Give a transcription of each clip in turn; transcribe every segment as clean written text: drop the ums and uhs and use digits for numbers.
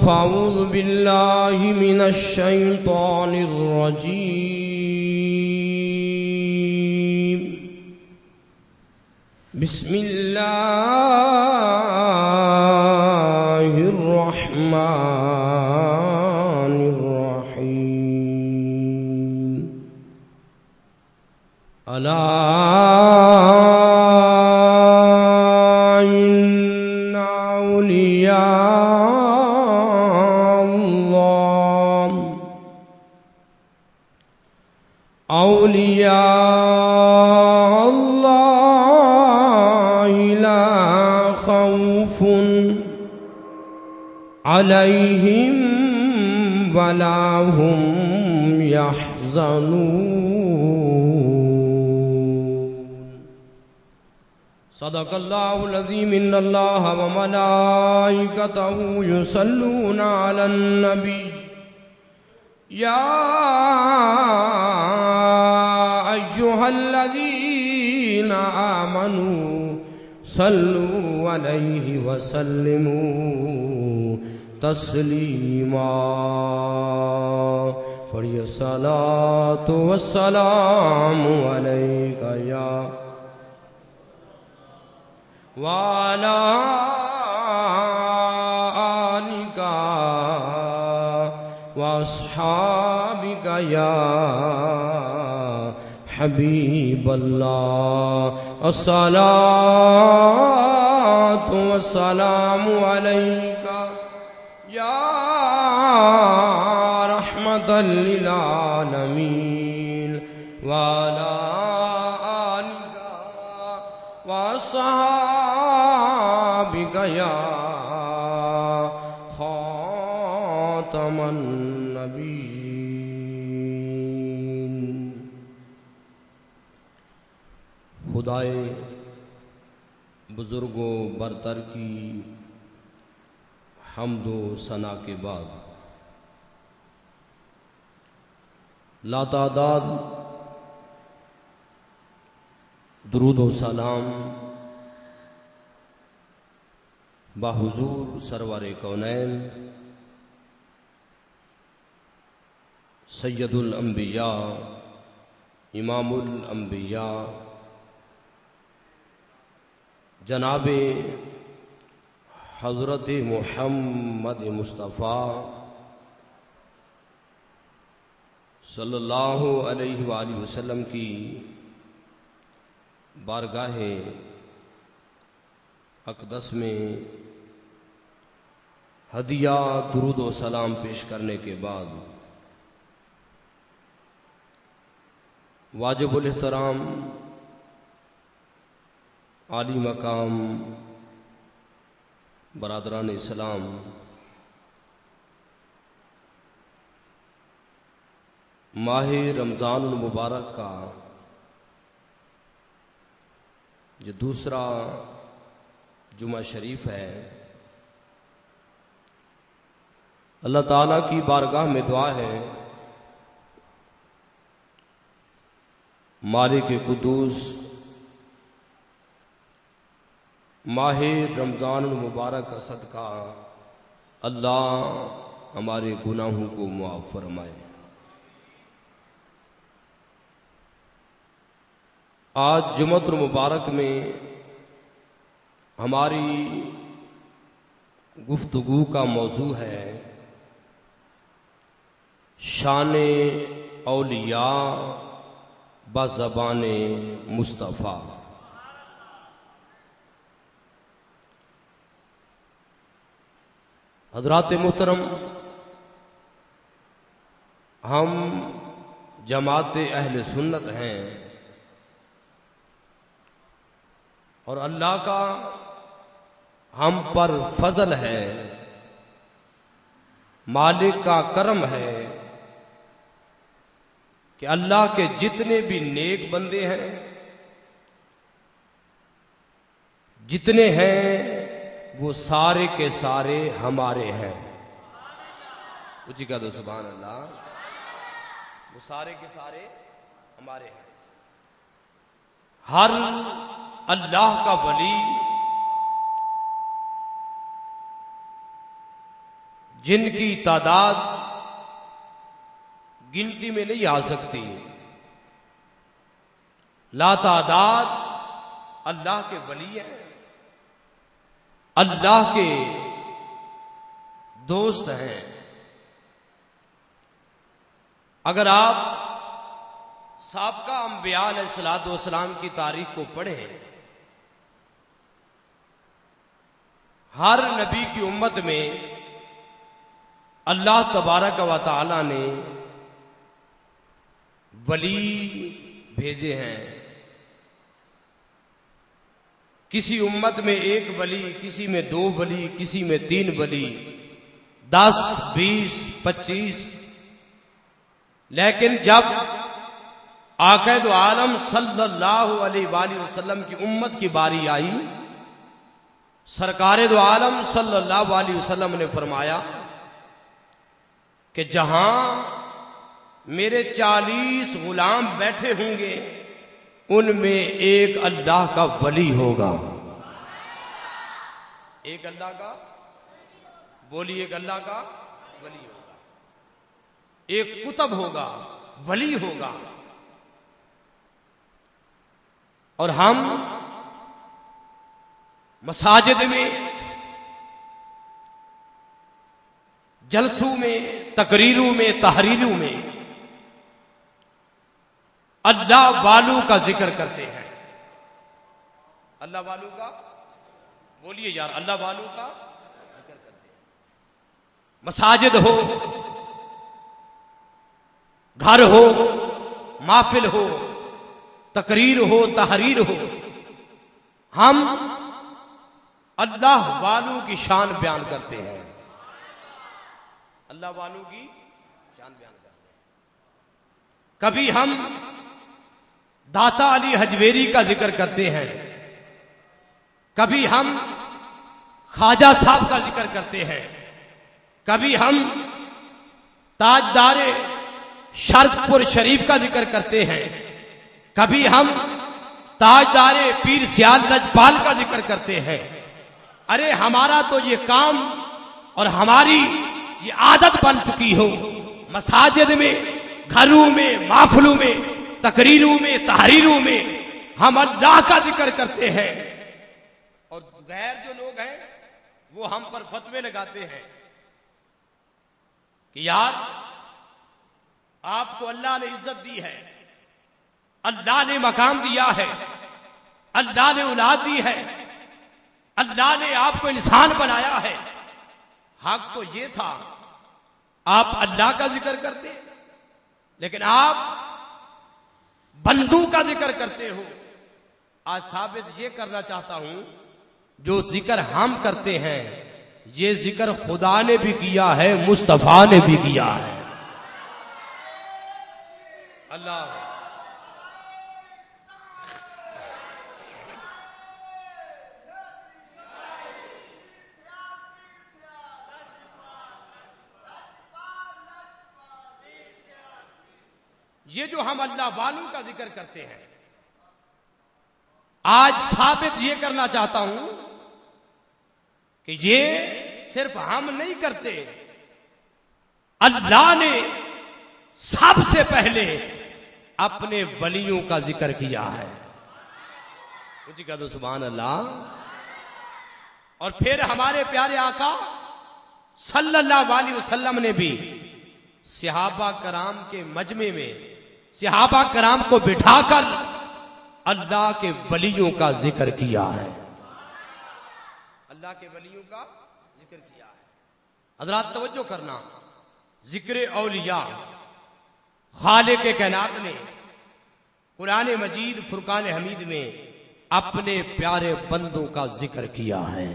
फ़अऊज़ु बिल्लाहि मिनश शैतानिर रजीम। बिस्मिल्लाहिर रहमानिर रहीम। अला अलैहिम वला हुम यहज़नून। सदक़ल्लाहुल अज़ीम। इन्नल्लाह व मलाइकतहु युसल्लूना अलन नबी या अय्युहल्लज़ीना आमनू सल्लू अलैहि व सल्लिमू तस्लीमा। पढ़िए सलातो वस्सलामु अलैका या वाला आलिका वअस्हाबिका या हबीबल्लाह। अस्सलातु वस्सलामु अलैका या रहमतल लिल आलमीन वाला आलिका वअस्हाबिका या खातमन नबीय्यीन। खुदाए बुजुर्गों बरतर की हम्दो सना के बाद लातादाद दुरूद व सलाम बाहुजूर सरवर कौनैन सैयदुल अंबिया इमामुल अंबिया जनाबे हज़रत मुहम्मद मुस्तफ़ा सल्लल्लाहु अलैहि वसल्लम की बारगाहे अक़दस में हदिया दुरूद व सलाम पेश करने के बाद वाजिबुल एहतराम आली मकाम बरादरान इस्लाम, माह रमज़ान मुबारक का जो दूसरा जुमा शरीफ है, अल्लाह ताला की बारगाह में दुआ है मालिक कुद्दूस माह रमज़ान मुबारक का सदका अल्लाह हमारे गुनाहों को मुआफ़ फरमाए। आज जुमअतुल मुबारक में हमारी गुफ्तगू का मौजू है शान औलिया बज़बान मुस्तफ़ा। हज़रात मोहतरम, हम जमात अहले सुन्नत हैं और अल्लाह का हम पर फजल है, मालिक का करम है कि अल्लाह के जितने भी नेक बंदे हैं, जितने हैं वो सारे के सारे हमारे हैं। कुछ कह दो सुभान अल्लाह। वो सारे के सारे हमारे हैं। हर अल्लाह का वली जिनकी तादाद गिनती में नहीं आ सकती, लातादाद अल्लाह के वली हैं, अल्लाह के दोस्त हैं। अगर आप साबका अंबिया अलैहिस्सलाम की तारीख को पढ़ें, हर नबी की उम्मत में अल्लाह तबारक व तआला ने वली भेजे हैं। किसी उम्मत में एक वली, किसी में 2 वली, किसी में 3 वली, 10, 20, 25। लेकिन जब आक़ाए दो आलम सल्लल्लाहु अलैहि वसल्लम की उम्मत की बारी आई, सरकारे दो आलम सल्लल्लाहु अलैहि वसल्लम ने फरमाया कि जहां मेरे 40 गुलाम बैठे होंगे, उनमें एक अल्लाह का वली होगा। एक अल्लाह का, बोलिए, एक अल्लाह का वली होगा। एक कुतुब होगा, वली होगा। और हम मसाजिद में, जलसों में, तकरीरों में, तहरीरों में अल्लाह वालों का जिक्र करते हैं। अल्लाह वालों का, बोलिए यार, अल्लाह वालों का जिक्र करते हैं। मसाजिद हो, घर हो, महफिल हो, तकरीर हो, तहरीर हो, हम अल्लाह वालों की शान बयान करते हैं। अल्लाह वालों की शान बयान करते हैं। कभी हम दाता अली हजवेरी का जिक्र करते हैं, कभी हम ख्वाजा साहब का जिक्र करते हैं, कभी हम ताजदारे शर्फपुर शरीफ का जिक्र करते हैं, कभी हम ताजदारे पीर सियाल लजपाल का जिक्र करते हैं। अरे हमारा तो ये काम और हमारी ये आदत बन चुकी हो, मसाजिद में, घरों में, महफिलों में, तकरीरों में, तहरीरों में हम अल्लाह का जिक्र करते हैं। और गैर जो लोग हैं वो हम पर फतवे लगाते हैं कि यार आपको अल्लाह ने इज्जत दी है, अल्लाह ने मकाम दिया है, अल्लाह ने औलाद दी है, अल्लाह ने आपको इंसान बनाया है। हक तो ये था, आप अल्लाह का जिक्र करते, लेकिन आप बंदू का जिक्र करते हो। आज साबित ये करना चाहता हूं, जो जिक्र हम करते हैं ये जिक्र खुदा ने भी किया है, मुस्तफा ने भी किया है। अल्लाह ये जो हम अल्लाह वालों का जिक्र करते हैं, आज साबित ये करना चाहता हूं कि ये सिर्फ हम नहीं करते, अल्लाह ने सबसे पहले अपने वलियों का जिक्र किया है। कुछ कह दो सुभान अल्लाह। और फिर हमारे प्यारे आका सल्लल्लाहु अलैहि वसल्लम ने भी सहाबा कराम के मजमे में सहाबा कराम को बिठाकर अल्लाह के वलियों का जिक्र किया है। अल्लाह के वलियों का जिक्र किया है। हजरात तवज्जो करना, जिक्र औलिया खालिक कायनात ने कुरान मजीद फुरकान हमीद में अपने प्यारे बंदों का जिक्र किया है।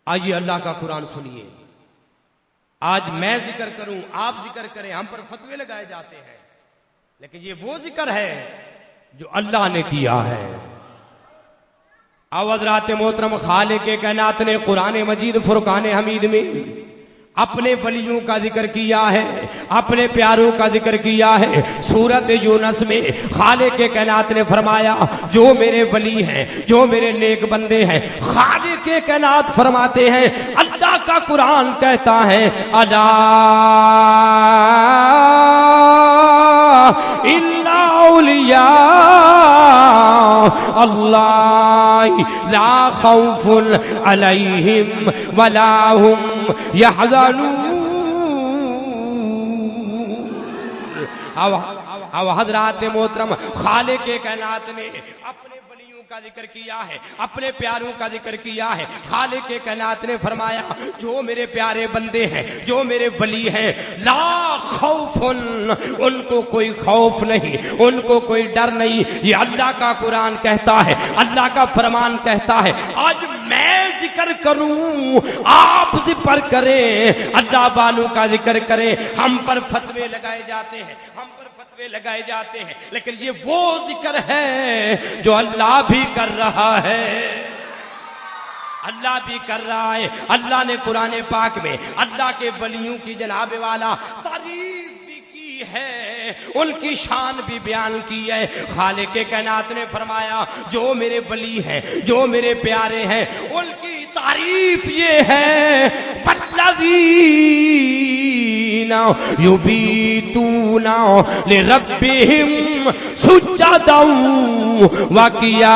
आइए अल्लाह का कुरान सुनिए। आज मैं जिक्र करूं, आप जिक्र करें, हम पर फतवे लगाए जाते हैं, लेकिन ये वो जिक्र है जो अल्लाह ने किया है। हज़रात मोहतरम खालिक कायनात ने कुरान मजीद फुरकान हमीद में अपने वलियों का जिक्र किया है, अपने प्यारों का जिक्र किया है। सूरत यूनुस में खालिक कायनात ने फरमाया जो मेरे वली हैं, जो मेरे नेक बंदे हैं, खालिक कायनात फरमाते हैं, अल्लाह का कुरान कहता है अला इन्ना औलिया अल्लाह ला खौफुन अलैहिम वला हुम यहज़नून। अब हज़रात मोहतरम खालिक कायनात ने अपने वलियों का जिक्र किया है, अपने प्यारों का जिक्र किया है। खालिक कायनात ने फरमाया जो मेरे प्यारे बंदे हैं, जो मेरे वली हैं, ला खौफुन, उनको कोई खौफ नहीं, उनको कोई डर नहीं। ये अल्लाह का कुरान कहता है, अल्लाह का फरमान कहता है। आज मैं जिक्र करूं, आप जिक्र करें, अल्लाह वालों का जिक्र करें। हम पर फतवे लगाए जाते हैं, हम पर फतवे लगाए जाते हैं, लेकिन ये वो जिक्र है जो अल्लाह भी कर रहा है, अल्लाह भी कर रहा है। अल्लाह ने कुरान पाक में अल्लाह के वलियों की जनाब वाला तारीफ भी की है, उनकी शान भी बयान की है। खालिक कायनात ने फरमाया जो मेरे वली हैं, जो मेरे प्यारे हैं, उनकी तारीफ ये है वल्लज़ीना युबीतूना लिरब्बिहिम सुज्जदन व क़ियामा।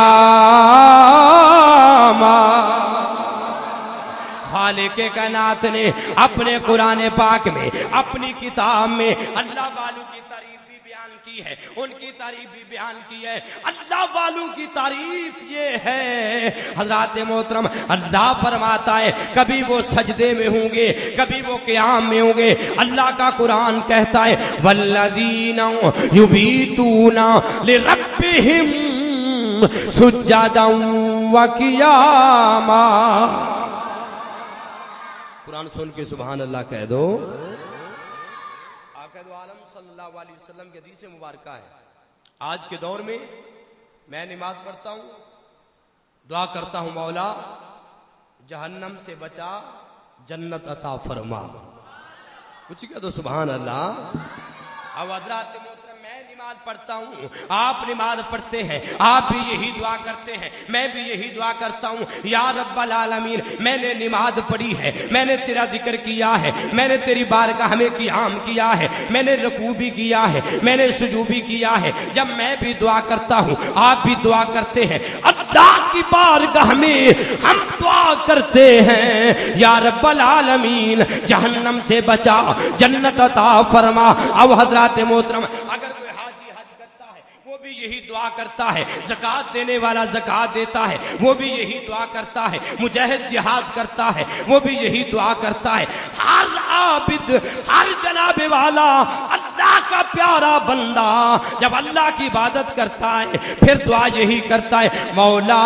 खालिक कायनात ने अपने कुरान पाक में, अपनी किताब में अल्लाह वालों की तारीफ भी बयान की है, उनकी तारीफ भी बयान की है। अल्लाह वालों की तारीफ ये है हज़रात मोहतरम, अल्लाह फरमाता है कभी वो सजदे में होंगे, कभी वो क़ियाम में होंगे। अल्लाह का कुरान कहता है वल्लज़ीना युबीतूना लिरब्बिहिम सुज्जदन व क़ियामा। कुरान सुन के सुभान अल्लाह कह दो। आक़िद आलम सल्लल्लाहु अलैहि वसल्लम की हदीस मुबारक है। आज के दौर में मैं नमाज पढ़ता हूँ, दुआ करता हूँ मौला जहन्नम से बचा, जन्नत अता फरमा। कुछ कह दो सुभान अल्लाह। अब हज़रात मोहतरम मैं नमाज पढ़ता हूँ, आप नमाज पढ़ते हैं, आप भी यही दुआ करते हैं, मैं भी यही दुआ करता हूँ या रब्बल आलमीन मैंने नमाज पढ़ी है, मैंने तेरा जिक्र किया है, मैंने तेरी बारगाह में क़ियाम किया है, मैंने रुकू भी किया है, मैंने सुजूद भी किया है। जब मैं भी दुआ करता हूँ, आप भी दुआ करते हैं, अल्लाह की बारगाह में हम दुआ करते हैं या रब्बल आलमीन जहन्नम से बचा, जन्नत अता फरमा। अब हज़रात मोहतरम अगर कोई हाजी हज करता है वो भी यही दुआ करता है, ज़कात देने वाला ज़कात देता है वो भी यही दुआ करता है, मुजाहिद जिहाद करता है वो भी यही दुआ करता है। हर आबिद, हर जनाबे वाला अल्लाह का प्यारा बंदा जब अल्लाह की इबादत करता है फिर दुआ यही करता है, मौला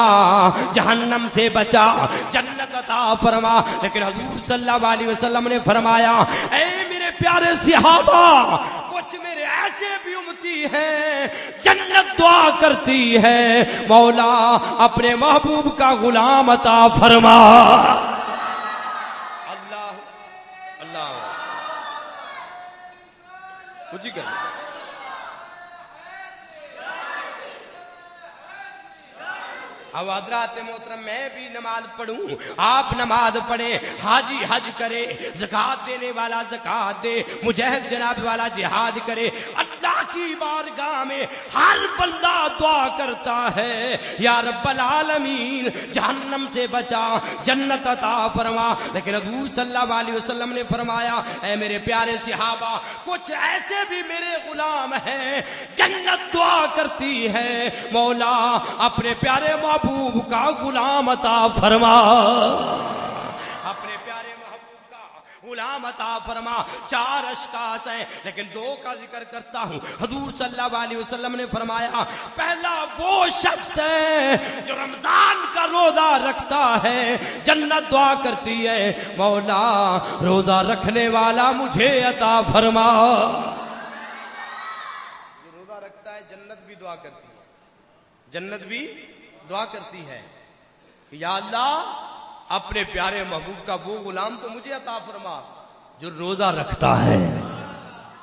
जहन्नम से बचा, जन्नत अता फरमा। लेकिन हुजूर सल्लल्लाहु अलैहि वसल्लम ने फरमाया, ऐ मेरे प्यारे सहाबा, कुछ मेरे ऐसे भी उम्मती हैं जन्नत दुआ करती है, मौला अपने महबूब का गुलाम अता फरमा। अल्लाह अल्लाह कुछ ही कर। अब हजरात मोहतरम, मैं भी नमाज पढ़ूं, आप नमाज पढ़े, हाजी हज करे, ज़कात देने वाला ज़कात दे, मुजाहिद जनाब वाला जिहाद करे। अल्लाह की बारगाह में हर बंदा दुआ करता है, या रब्बल आलमीन जहन्नम से बचा, जन्नत अता फरमा। लेकिन हुजूर सल्लल्लाहु अलैहि वसल्लम ने फरमाया, ऐ मेरे प्यारे सहाबा, कुछ ऐसे भी मेरे गुलाम हैं जन्नत दुआ करती है, मौला अपने प्यारे महबूब का गुलाम अता फरमा, अपने प्यारे महबूब का गुलाम अता फरमा। 4 अशखास हैं लेकिन 2 का जिक्र करता हूं। हुजूर सल्लल्लाहु अलैहि वसल्लम ने फरमाया, पहला वो शख्स है जो रमजान का रोजा रखता है, जन्नत दुआ करती है, मौला रोजा रखने वाला मुझे अता फरमा। जो रोजा रखता है जन्नत भी दुआ करती है, जन्नत भी दुआ करती है, या अल्लाह अपने प्यारे महबूब का वो गुलाम तो मुझे अता फरमा जो रोजा रखता है।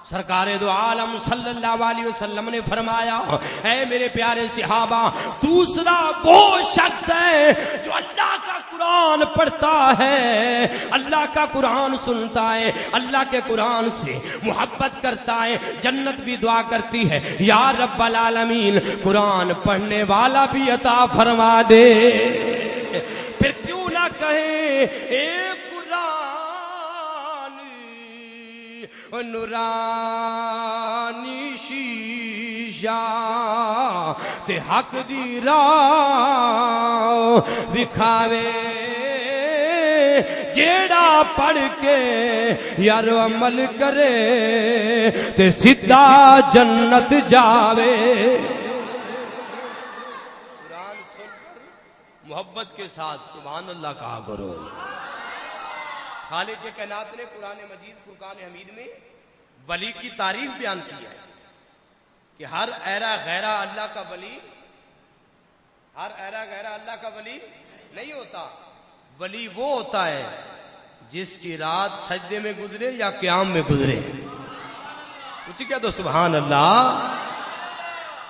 सरकारे दो आलम सल्लल्लाहु अलैहि वसल्लम ने फरमाया, ऐ मेरे प्यारे सहाबा, दूसरा वो शख्स है जो अल्लाह का कुरान पढ़ता है, अल्लाह का कुरान सुनता है, अल्लाह के कुरान से मोहब्बत करता है, जन्नत भी दुआ करती है, या रब्बल आलमीन कुरान पढ़ने वाला भी अता फरमा दे। फिर क्यों ना कहे, एक नूरानी शीशा ते हक दी राह विखावे, जेड़ा पढ़ के यार अमल करे ते सीधा जन्नत जावे। कुरान सुनकर मोहब्बत के साथ सुभान अल्लाह कहा करो। खालिक कायनात ने कुरान मजीद फुरकान हमीद में वली की तारीफ बयान की है कि हर ऐरा गैरा अल्लाह का वली, हर ऐरा गैरा अल्लाह का वली नहीं होता। वली वो होता है जिसकी रात सजदे में गुजरे या क़याम में गुजरे। कुछ क्या तो सुभान अल्लाह।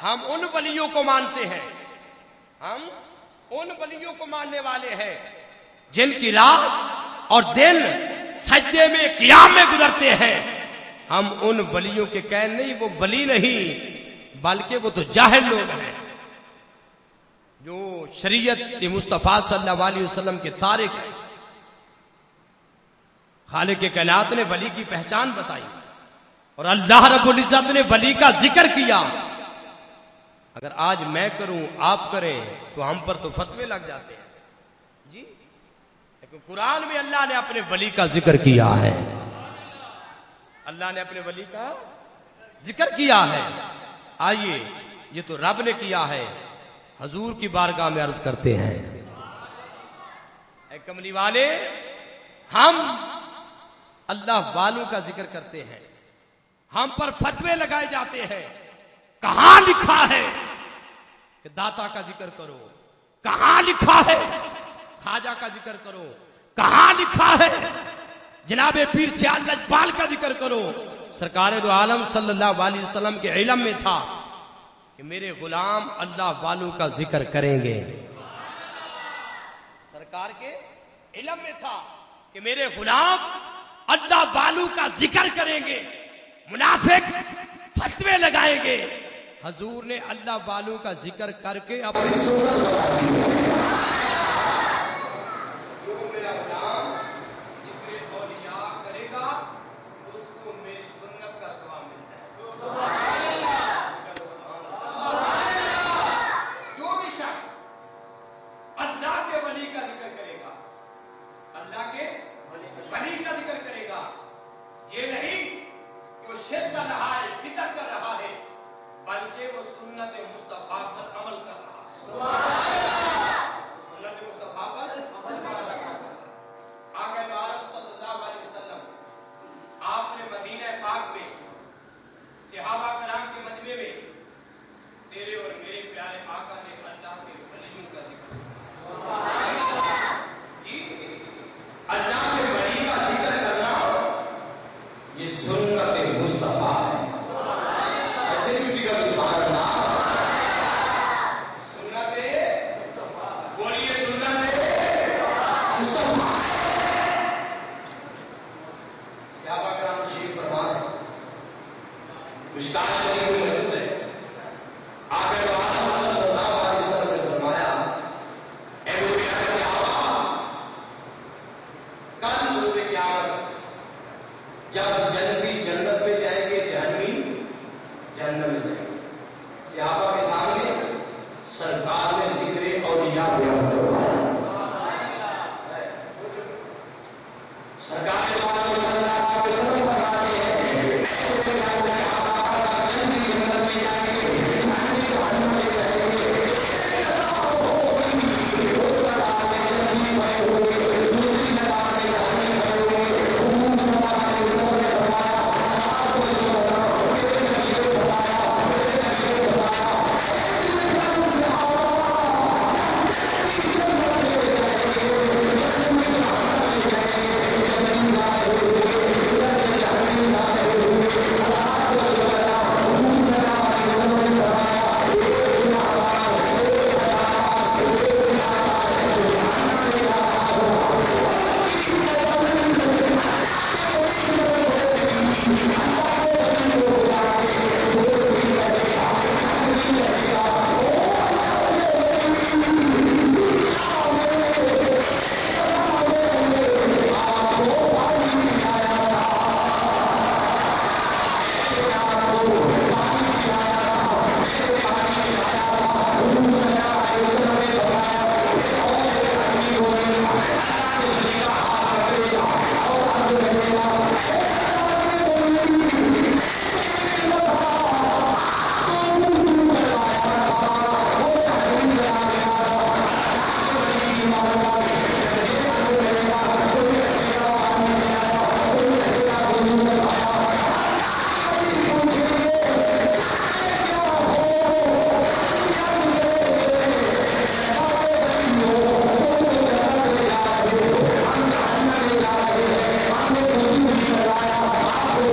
हम उन वलियों को मानते हैं, हम उन वलियों को मानने वाले हैं जिनकी रात और दिन सजदे में क़याम में गुजरते हैं। हम उन वलियों के कह नहीं, वो वली नहीं बल्कि वो तो जाहिल लोग हैं जो शरीयत मुस्तफ़ा सल्लल्लाहु अलैहि वसल्लम के तारिक हैं। खालिक के कायनात ने वली की पहचान बताई और अल्लाह रब्बुल इज्जत ने वली का जिक्र किया। अगर आज मैं करूं, आप करें तो हम पर तो फतवे लग जाते हैं जी। लेकिन कुरान में अल्लाह ने अपने वली का जिक्र किया है, अल्लाह ने अपने वली का जिक्र किया है। आइए, ये तो रब ने किया है, हजूर की बारगाह में अर्ज करते हैं, ऐ कमली वाले, हम अल्लाह वालों का जिक्र करते हैं, हम पर फतवे लगाए जाते हैं। कहां लिखा है कि दाता का जिक्र करो? कहां लिखा है ख्वाजा का जिक्र करो? कहां लिखा है जनाबे पीर सियाल लजपाल का जिक्र करो? सरकार दो आलम सल्लल्लाहु अलैहि वसल्लम के इल्म में था कि मेरे गुलाम अल्लाह वालों का जिक्र करेंगे। सरकार के इल्म में था कि मेरे गुलाम अल्लाह वालों का जिक्र करेंगे। मुनाफिक फतवे लगाएंगे। हजूर ने अल्लाह वालों का जिक्र करके अपनी वली का जिक्र करेगा। ये नहीं कि वो शिर्क का नहाए, बिदअत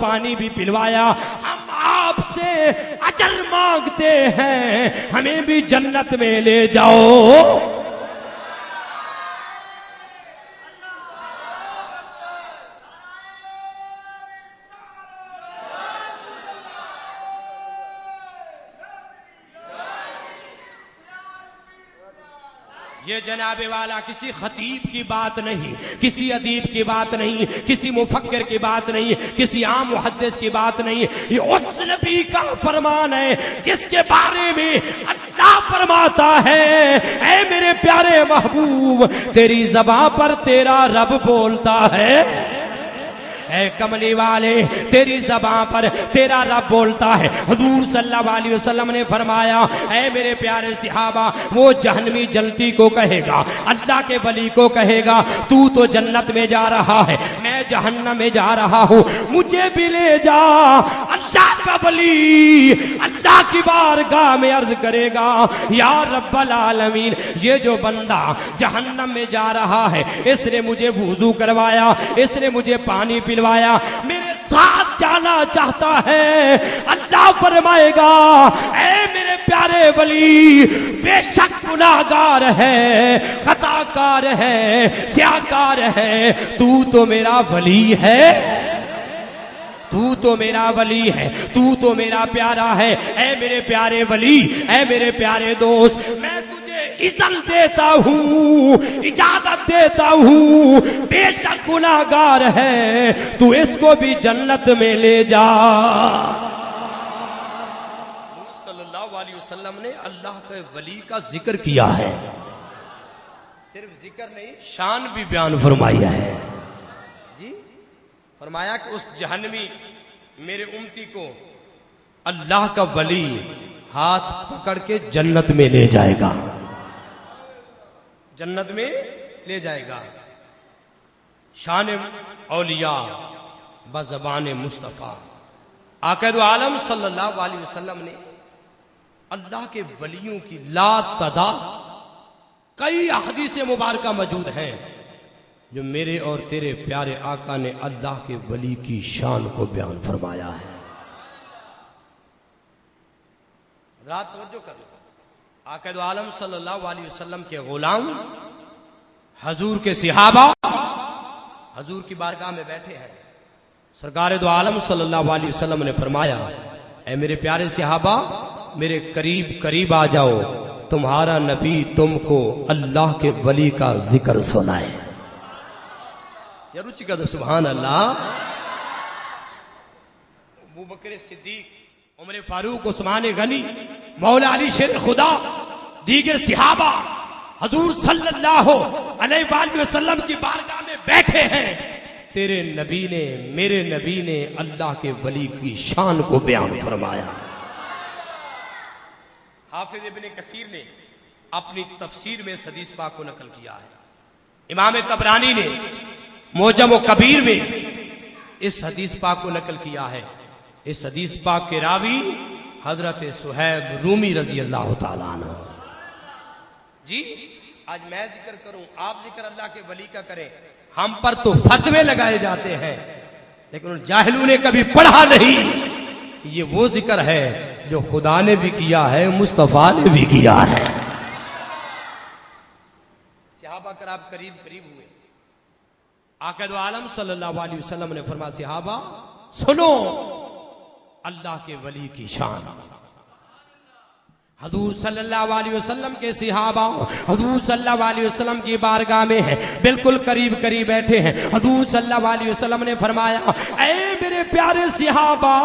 पानी भी पिलवाया। हम आपसे अजर मांगते हैं, हमें भी जन्नत में ले जाओ। ये जनाबे वाला किसी खतीब की बात नहीं, किसी अदीब की बात नहीं, किसी मुफक्किर की बात नहीं, किसी आम मुहद्दिस की बात नहीं, ये उस नबी का फरमान है जिसके बारे में अल्लाह फरमाता है, ऐ मेरे प्यारे महबूब तेरी ज़बान पर तेरा रब बोलता है। ऐ कमली वाले तेरी ज़बान पर तेरा रब बोलता है। हुजूर सल्लल्लाहु अलैहि वसल्लम ने फरमाया, ऐ मेरे प्यारे सहाबा, वो जहन्नमी जलती को कहेगा, अल्लाह के वली को कहेगा, तू तो जन्नत में जा रहा है, मैं जहन्नम में जा रहा हूँ, मुझे भी ले जा। अल्लाह का वली अल्लाह की बारगाह में अर्ज करेगा, या रब्बल आलमीन, ये जो बंदा जहन्नम में जा रहा है, इसने मुझे वुजू करवाया, इसने मुझे पानी पिलवाया, मेरे साथ जाना चाहता है। अल्लाह फरमाएगा, ऐ मेरे प्यारे वली, बेशक गुनाहगार है, खताकार है, स्याकार है, तू तो मेरा वली है, तू तो मेरा वली है, तू तो मेरा प्यारा है। ऐ मेरे प्यारे वली, ऐ मेरे प्यारे दोस्त, मैं इज़्ज़त देता हूँ, इजाजत देता हूँ, बेशक गुनाहगार है, तू इसको भी जन्नत में ले जा। सल्लल्लाहु अलैहि वसल्लम ने अल्लाह के वली का जिक्र किया है, सिर्फ जिक्र नहीं, शान भी बयान फरमाया है जी। फरमाया कि उस जहन्नमी मेरे उम्मती को अल्लाह का वली हाथ पकड़ के जन्नत में ले जाएगा, जन्नत में ले जाएगा। शान औलिया बज़बान मुस्तफ़ा आक़िद आलम सल्लल्लाहु अलैहि वसल्लम ने अल्लाह के वलियों की ला तादाद कई हदीसें मुबारका मौजूद हैं जो मेरे और तेरे प्यारे आका ने अल्लाह के वली की शान को बयान फरमाया है। रात तवज्जो कर लो, आक़िद आलम सल्लल्लाहु अलैहि वसल्लम के गुलाम हजूर के सहाबा हजूर की बारगाह में बैठे हैं। सरकार दो आलम सल्लल्लाहु अलैहि वसल्लम ने फरमाया, ऐ मेरे प्यारे सहाबा, मेरे करीब करीब आ जाओ, तुम्हारा नबी तुमको अल्लाह के वली का जिक्र सुनाए। या रुचि का सुभान अल्लाह। अबू बकर सिद्दीक, उमर फारूक, उस्मान गनी, मौला अली शेर खुदा, दीगर सहाबा हजूर सल्लल्लाहु अलैहि वसल्लम की बारगाह में बैठे हैं। तेरे नबी ने, मेरे नबी ने अल्लाह के वली की शान को बयान फरमाया। हाफिज इब्ने कसीर ने अपनी तफसीर में इस हदीस पाक को नकल किया है। इमाम तबरानी ने मोजम कबीर में इस हदीस पाक को नकल किया है। इस हदीस पाक के रावी हजरत सुहैब रूमी रजी अल्लाह ताला अन्हु। जी आज मैं जिक्र करूं, आप जिक्र अल्लाह के वली का करें, हम पर तो फतवे लगाए जाते हैं, लेकिन उन जाहिलू ने कभी पढ़ा नहीं कि ये वो जिक्र है जो खुदा ने भी किया है, मुस्तफा ने भी किया है। सहाबा कराम करीब करीब हुए, आका दो आलम सल्लल्लाहु अलैहि वसल्लम ने फरमाया, सहाबा सुनो अल्लाह के वली की शान। हजूर सल्लल्लाहु अलैहि वसल्लम के सहाबा हजूर सल्लल्लाहु अलैहि वसल्लम की बारगाह में है, बिल्कुल करीब करीब बैठे हैं। हजूर सल्लल्लाहु अलैहि वसल्लम ने फरमाया, ऐ मेरे प्यारे सहाबा,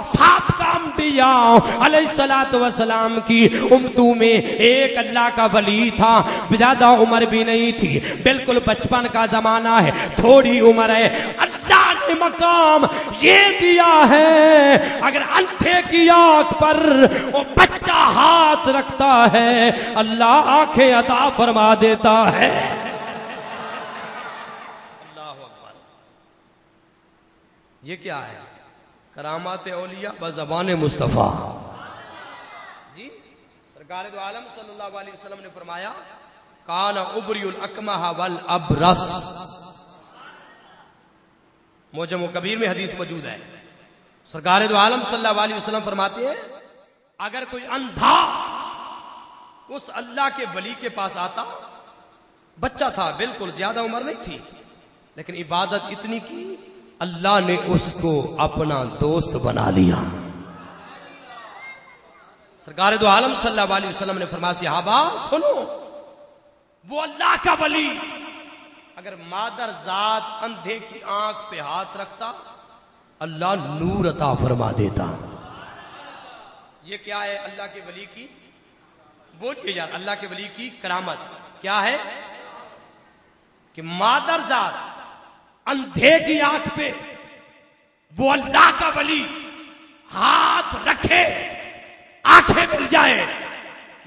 सात अंबिया अलैहिस्सलातु वस्सलाम की उम्मतों में एक अल्लाह का वली था, ज्यादा उम्र भी नहीं थी, बिल्कुल बचपन का जमाना है, थोड़ी उम्र है। अल्लाह ने मकाम ये दिया है, अगर अंधे की आंख पर वो बच्चा हाथ रखता है, अल्लाह आंखें अता फरमा देता है। अल्लाह अकबर। ये क्या है? करामात औलिया बज़बान मुस्तफा। जी सरकार दो आलम सल्लल्लाहु अलैहि वसल्लम ने फरमाया, कान उबरियुल अकमह वल अबरस। मोजम कबीर में हदीस मौजूद है। सरकार दो आलम सल्लल्लाहु अलैहि वसल्लम फरमाते हैं, अगर कोई अंधा उस अल्लाह के वली के पास आता, बच्चा था, बिल्कुल ज्यादा उम्र नहीं थी, लेकिन इबादत इतनी की, अल्लाह ने उसको अपना दोस्त बना लिया। सरकार दो आलम सल्लल्लाहु अलैहि वसल्लम ने फरमाया, सहाबा सुनो, वो अल्लाह का वली अगर मादर जात अंधे की आंख पे हाथ रखता, अल्लाह नूर अता फरमा देता। ये क्या है अल्लाह के वली की? बोलिए यार, अल्लाह के वली की करामत क्या है? कि मादर जात अंधे की आंख पे वो अल्लाह का वली हाथ रखे, आंखें मिल जाए,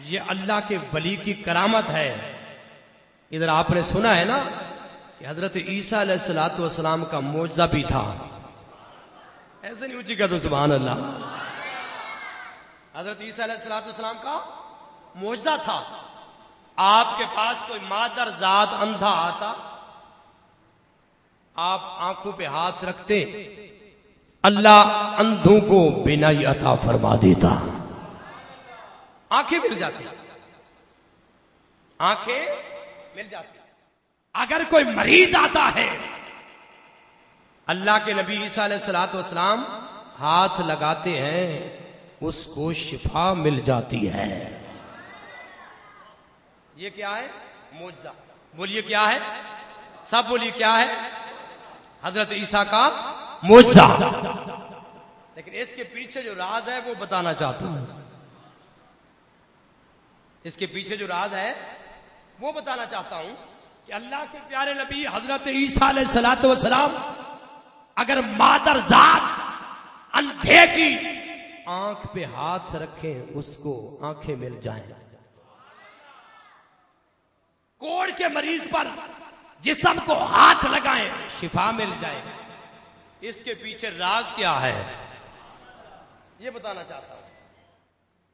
ये अल्लाह के वली की करामत है। इधर आपने सुना है ना कि हजरत ईसा अलैहिस्सलातु वस्सलाम का मौजज़ा भी था। ऐसे नहीं ऊंची का तो सुभान अल्लाह। हजरत ईसा अलैहिस्सलातु वस्सलाम का मौजज़ा था। आपके पास कोई मादर जात अंधा आता, आप आंखों पे हाथ रखते, अल्लाह अंधों को बिनाई अता फरमा देता, आंखें मिल जाती, आंखें मिल जाती। अगर कोई मरीज आता है, अल्लाह के नबी ईसा अलैहिस्सलातु वस्सलाम हाथ लगाते हैं, उसको शिफा मिल जाती है। ये क्या है? मौजज़ा। बोलिए क्या है? सब बोलिए क्या है? हजरत ईसा का मौजज़ा। लेकिन इसके पीछे जो राज है वो बताना चाहता हूं। इसके पीछे जो राज है वो बताना चाहता हूं कि अल्लाह के प्यारे नबी हजरत ईसा अलैहिस्सलातु वस्सलाम अगर मादर जात अंधे की आंख पे हाथ रखें, उसको आंखें मिल जाएं। कोढ़ के मरीज पर जिस्म को हाथ लगाएं, शिफा मिल जाए। इसके पीछे राज क्या है ये बताना चाहता हूं।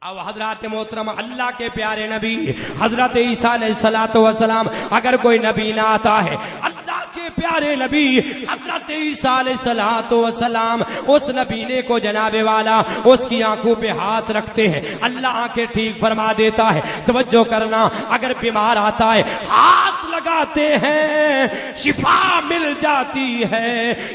अब हजरत मोहतरम अल्लाह के प्यारे नबी हजरत ईसा अलैहिस्सलातु वस्सलाम, अगर कोई नबी ना आता है, अल्लाह के प्यारे नबी हजरत ईसा अलैहिस्सलातु वस्सलाम उस नबीने को जनाबे वाला उसकी आंखों पे हाथ रखते हैं, अल्लाह आंखें ठीक फरमा देता है। तवज्जो करना, अगर बीमार आता है हाथ लगाते हैं, शिफा मिल जाती है।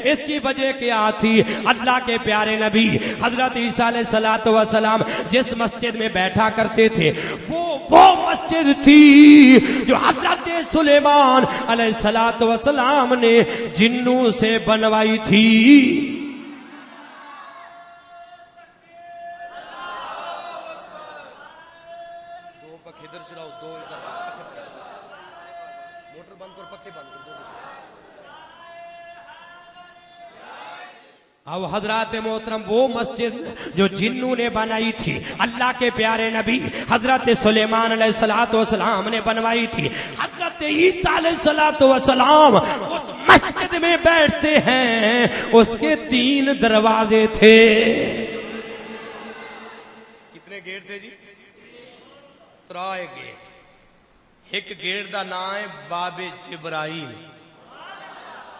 इसकी वजह क्या थी? अल्लाह के प्यारे नबी हजरत ईसा अलैहिस्सलातु वस्सलाम जिस मस्जिद में बैठा करते थे, वो मस्जिद थी जो हजरत सुलेमान अलैहिस्सलातु वस्सलाम ने जिन्नों से बनवाई थी। दो पक्के इधर चलाओ, दो इधर, मोटर बंद कर, पक्के बंद कर, दो। अब हजरत मोहतरम वो मस्जिद जो जिन्नों ने बनाई थी, अल्लाह के प्यारे नबी हजरत सुलेमान अलैहिस्सलाम ने बनवाई थी। हजरत ईसा अलैहिस्सलाम उस मस्जिद में बैठते हैं, उसके 3 दरवाजे थे। कितने गेट थे जी? 3 गेट। एक गेट का नाम है बाबे जिब्राइल,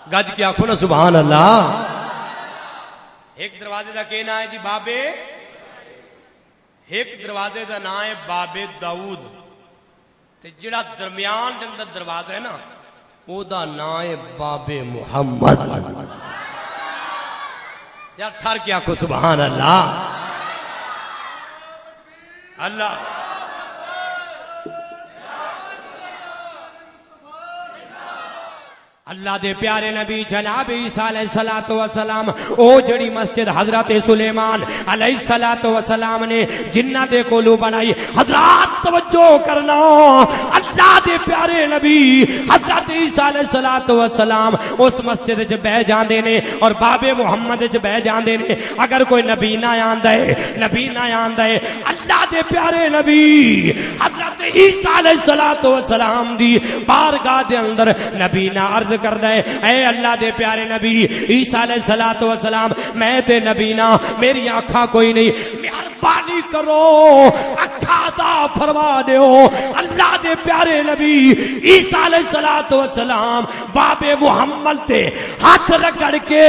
गज क्या आखो ना सुभान अल्लाह। एक दरवाजे का क्या नाम है जी? बाबे। एक दरवाजे का नाम है बाबे दाऊद, ते जिहड़ा दरमियान दे अंदर दरवाजा है ना, ओदा नाम है बाबे मुहम्मद। यार थर क्या को सुभान अल्लाह। अल्लाह अल्लाह दे प्यारे नबी जनाब ईसा अलैहिस्सलातु वस्सलाम ओ जड़ी मस्जिद हजरत सुलेमान अलैहिस्सलातु वस्सलाम ने जिन्ना दे कोलू बनाई। हजरत तवज्जो करना, अल्लाह दे प्यारे नबी हजरत ईसा अलैहिस्सलातु वस्सलाम उस मस्जिद च बह जांदे ने और बाबे मुहम्मद च बह जांदे ने। अगर कोई नबी ना आंदा है, नबी ना आंदा है, अल्लाह दे प्यारे नबी हजरत ईसा अलैहिस्सलातु वस्सलाम दी बारगाह दे अंदर नबी ना अर्ज करदा है, ऐ अल्लाह दे प्यारे नबी ईसा अलैहिस्सलातु वस्सलाम, मैं ते नबी ना, मेरी आँखा कोई नहीं, मेहरबानी करो अखा दा फरमा दो। अल्लाह दे प्यारे नबी ईसा अलैहिस्सलातु वस्सलाम बाबे मुहम्मद ते हाथ रगड़ के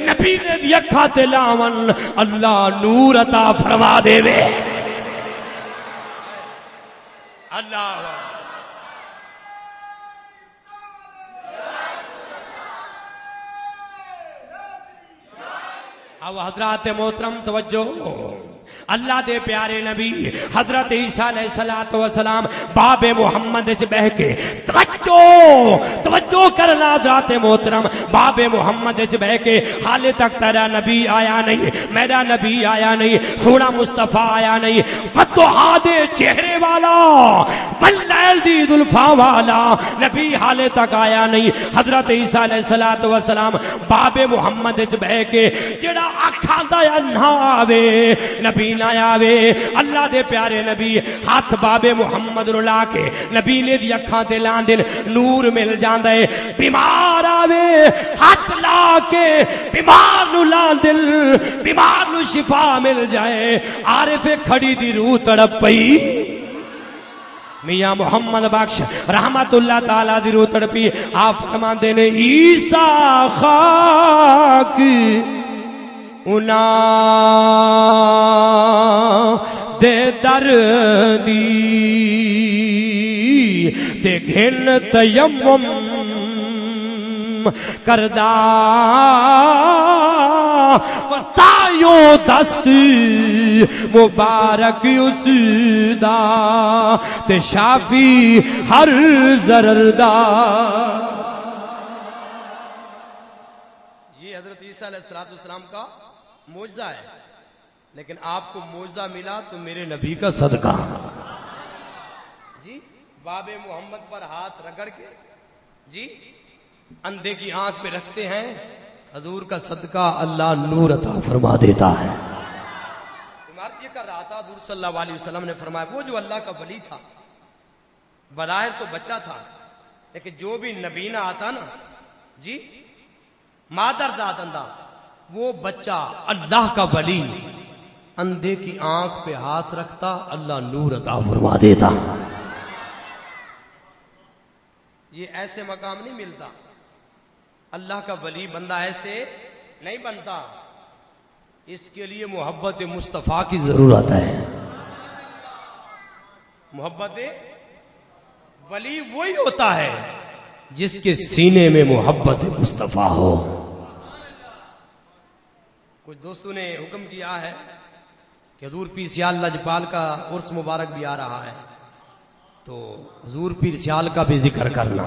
नबी ने दी अखा ते लावन, अल्लाह नूर अता फरमा देवे। अल्लाह अब हजरत मोहतरम तवज्जो, अल्लाह दे प्यारे नबी हजरत ईसा अलैहिस्सलातु वस्सलाम बाबे मुहम्मद च बह के तवज्जो करना हजरत मोहतरम बाबे मुहम्मद च बह के, हाले तक तेरा नबी आया नहीं, मेरा नबी आया नहीं, सोना मुस्तफा आया नहीं, फतोहा दे चेहरे वाला वल्लैल दी जुल्फा वाला नबी हाले तक आया नहीं। हजरत ईसा अलैहिस्सलातु वस्सलाम बाबे मुहम्मद च बह के जेड़ा आखांदा ना आवे, नबी ना आवे, अल्लाह दे प्यारे नबी हाथ बाबे मुहम्मद नु ला के नबी ने दी अखां ते ला दिन नूर मिल जांदा है। बीमार आवे हाथ ला के बीमार नु ला दिल, बीमार नु शिफा मिल जाए। आरिफे खड़ी दी रूह तड़प पई, मियां मोहम्मद बख्श रहमतुल्लाह ताला दी रूह तड़पी। आप फरमांदे ने ईसा खाक उना दे दर्दी ते घिन तयम्मुम करदा तायो दस्त मुबारक उसदा ते शाफी हर जरदा। ये हजरत ईसा अलैहिस्सलाम का मौजज़ा है, लेकिन आपको मौजज़ा मिला तो मेरे नबी का सदका जी। बाबे मोहम्मद पर हाथ रगड़ के जी अंधे की आंख में रखते हैं, हजूर का सदका अल्लाह नूर अता फरमा देता है। इमारत ये कर रहा था, हजूर सल्लल्लाहु अलैहि वसल्लम ने फरमाया, वो जो अल्लाह का वली था, बज़ाहिर तो बच्चा था, लेकिन जो भी नबीना आता ना जी, मादर जात अंदा, वो बच्चा अल्लाह का वली अंधे की आंख पे हाथ रखता, अल्लाह नूर अता फरमा देता। ये ऐसे मकाम नहीं मिलता, अल्लाह का वली बंदा ऐसे नहीं बनता, इसके लिए मोहब्बत मुस्तफ़ा की जरूरत है। मोहब्बत वली वही होता है जिसके सीने में मोहब्बत मुस्तफ़ा हो। कुछ दोस्तों ने हुक्म किया है कि हजूर पीर सियाल लजपाल का उर्स मुबारक भी आ रहा है, तो हजूर पीर सियाल का भी जिक्र करना।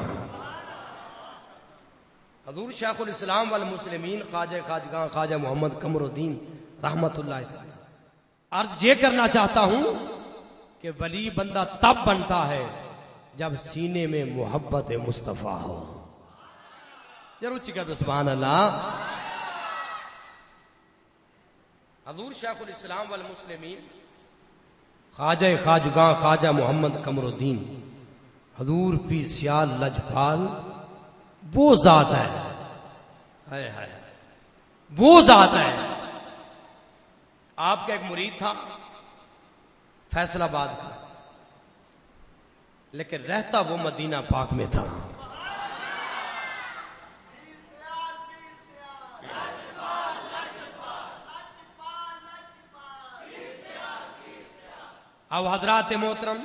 हजूर शेखुल इस्लाम वल मुस्लिमीन ख्वाजा खाजगा ख्वाजा मोहम्मद कमरुद्दीन रहमतुल्लाह तआला अर्ज ये करना चाहता हूं कि वली बंदा तब बनता है जब सीने में मोहब्बत मुस्तफ़ा हो। जरूर चिका तो सुभान अल्लाह। हजूर शेखुल इस्लाम वल मुस्लिमीन ख्वाजा खाजगा ख्वाजा मोहम्मद कमरुद्दीन हजूर पीर सियाल लजपाल वो जात है, वो जात है। आपका एक मुरीद था फैसलाबाद का, लेकिन रहता वो मदीना पाक में था। अब हजरात मोहतरम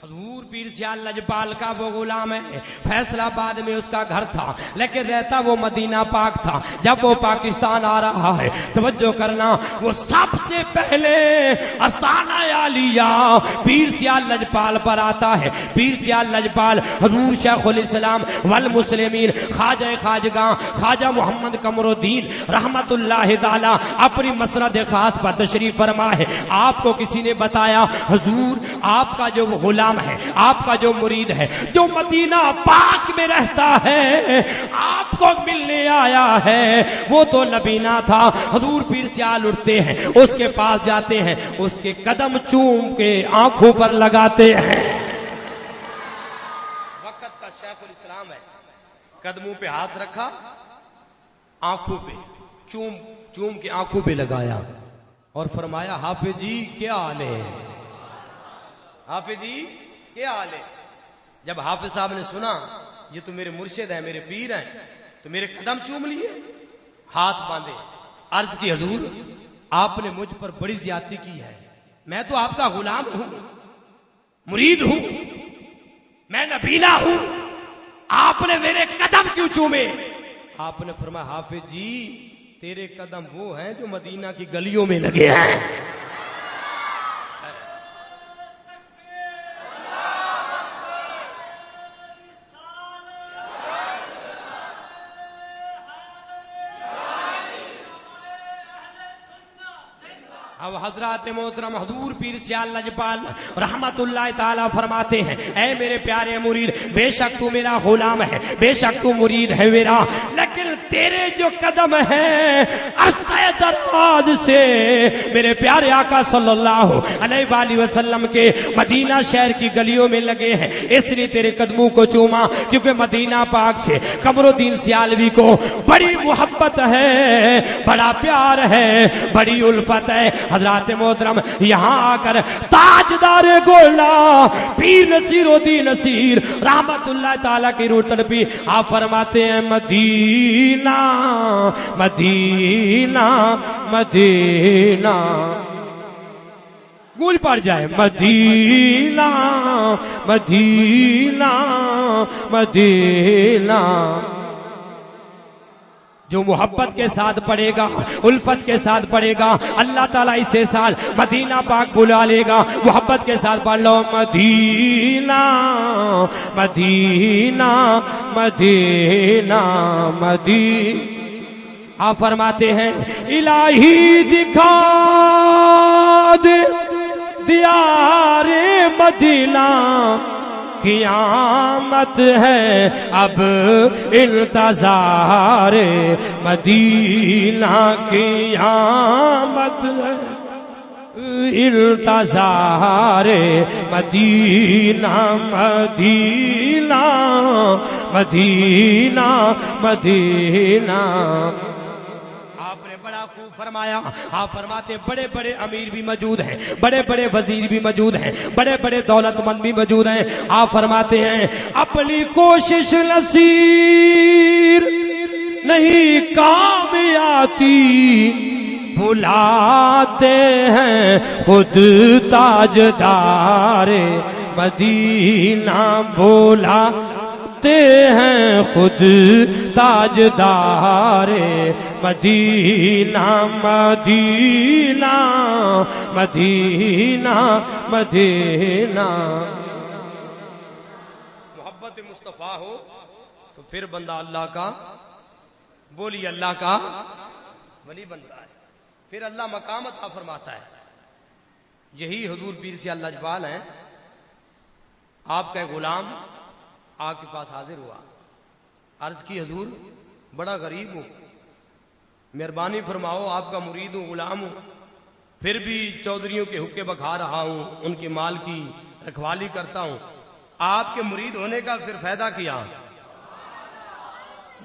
हजूर पीर सियाल लजपाल का वो गुलाम है, फैसलाबाद में उसका घर था, लेकिन रहता वो मदीना पाक था। जब वो पाकिस्तान आ रहा है, तवज्जो करना, वो सबसे पहले अस्ताना आलिया पीर सियाल लजपाल पर आता है। पीर सियाल लजपाल हजूर शेखुल इस्लाम वल मुस्लिमीन ख्वाजा खाजगा ख्वाजा मोहम्मद कमरुद्दीन रहमतुल्लाह ताला अपनी मसनद खास पर तशरीफ फरमा है। आपको किसी ने बताया हजूर आपका जो गुलाम है, आपका जो मुरीद है, जो मदीना पाक में रहता है, आपको मिलने आया है, वो तो नबीना था। हजूर पीर सियाल उठते हैं, उसके पास जाते हैं, उसके कदम चूम के आंखों पर लगाते हैं। वक्त का शेखुल इस्लाम है, कदमों पे हाथ रखा, आंखों पे चूम चूम के आंखों पे लगाया और फरमाया हाफिज जी क्या हाल है, हाफिज जी क्या हाल है। जब हाफिज साहब ने सुना ये तो मेरे मुर्शिद है, मेरे पीर हैं, तो मेरे कदम चूम लिए, हाथ बांधे, अर्ज की हजूर आपने मुझ पर बड़ी ज्यादती की है, मैं तो आपका गुलाम हूं, मुरीद हूं, मैं नबीला हूं, आपने मेरे कदम क्यों चूमे। आपने फरमाया हाफिज जी तेरे कदम वो हैं जो मदीना की गलियों में लगे हैं। अब हजरत मोहतरम हजूर पीर सियाल लजपाल रहमतुल्लाह ताला फरमाते हैं, ऐ मेरे प्यारे मुरीद, बेशक तू मेरा गुलाम है, बेशक तू मुरीद है मेरा, लेकिन तेरे जो कदम हैं अरसे दराज से मेरे प्यारे आका सल्लल्लाहु अलैहि वसल्लम के मदीना शहर की गलियों में लगे हैं, इसलिए तेरे कदमों को चूमा, क्योंकि मदीना पाक से कमरुद्दीन सियालवी को बड़ी मोहब्बत है, बड़ा प्यार है, बड़ी उल्फत है। हजरात मोहतरम यहां आकर ताजदार गोला पीर नसीरुद्दीन नसीर रहमतुल्लाह ताला की रूह तड़पी। आप फरमाते हैं मदीना मदीना मदीना, गूल पड़ जाए, मदीना मदीना मदीना। जो मोहब्बत के साथ पढ़ेगा, उल्फत के साथ पढ़ेगा, अल्लाह ताला इसे साल मदीना पाक बुला लेगा। मोहब्बत के साथ पढ़ लो मदीना मदीना मदीना मदीना। आप फरमाते हैं इलाही दिखा दे दियारे मदीना, क़यामत है अब इंतज़ार मदीना, क़यामत है इंतज़ार मदीना मदीना मदीना मदीना। बड़ा खूब फरमाया। आप फरमाते बड़े बड़े अमीर भी मौजूद हैं, बड़े बड़े वजीर भी मौजूद हैं, बड़े बड़े दौलतमंद भी मौजूद हैं। आप फरमाते हैं अपनी कोशिश नसीर नहीं काम आती, बुलाते हैं खुद ताजदार मदीना, बुलाते हैं खुद ताजदार मदीना मदीना मदीना मदीना। मोहब्बत मुस्तफा हो तो फिर बंदा अल्लाह का बोली, अल्लाह का वली बनता है, फिर अल्लाह मकाम अता फरमाता है। यही हुजूर पीर सियाल लजपाल हैं। आपका गुलाम आपके पास हाजिर हुआ, अर्ज की हुजूर बड़ा गरीब हूं, मेहरबानी फरमाओ, आपका मुरीद हूं, गुलाम हूं, फिर भी चौधरियों के हुक्के बखा रहा हूं, उनके माल की रखवाली करता हूं। आपके मुरीद होने का फिर फायदा किया?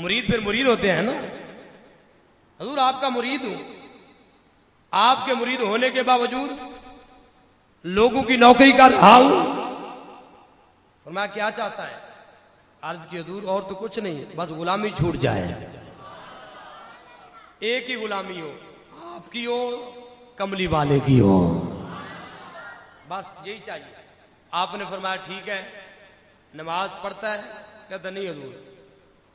मुरीद फिर मुरीद होते हैं ना। हजूर आपका मुरीद हूं, आपके मुरीद होने के बावजूद लोगों की नौकरी कर रहा हूं। फरमाया क्या चाहता है? अर्ज की हजूर और तो कुछ नहीं, बस गुलामी छूट जाए। एक ही गुलामी हो, आपकी हो, कमली वाले की हो, बस यही चाहिए। आपने फरमाया ठीक है, नमाज पढ़ता है? कहता नहीं हजूर।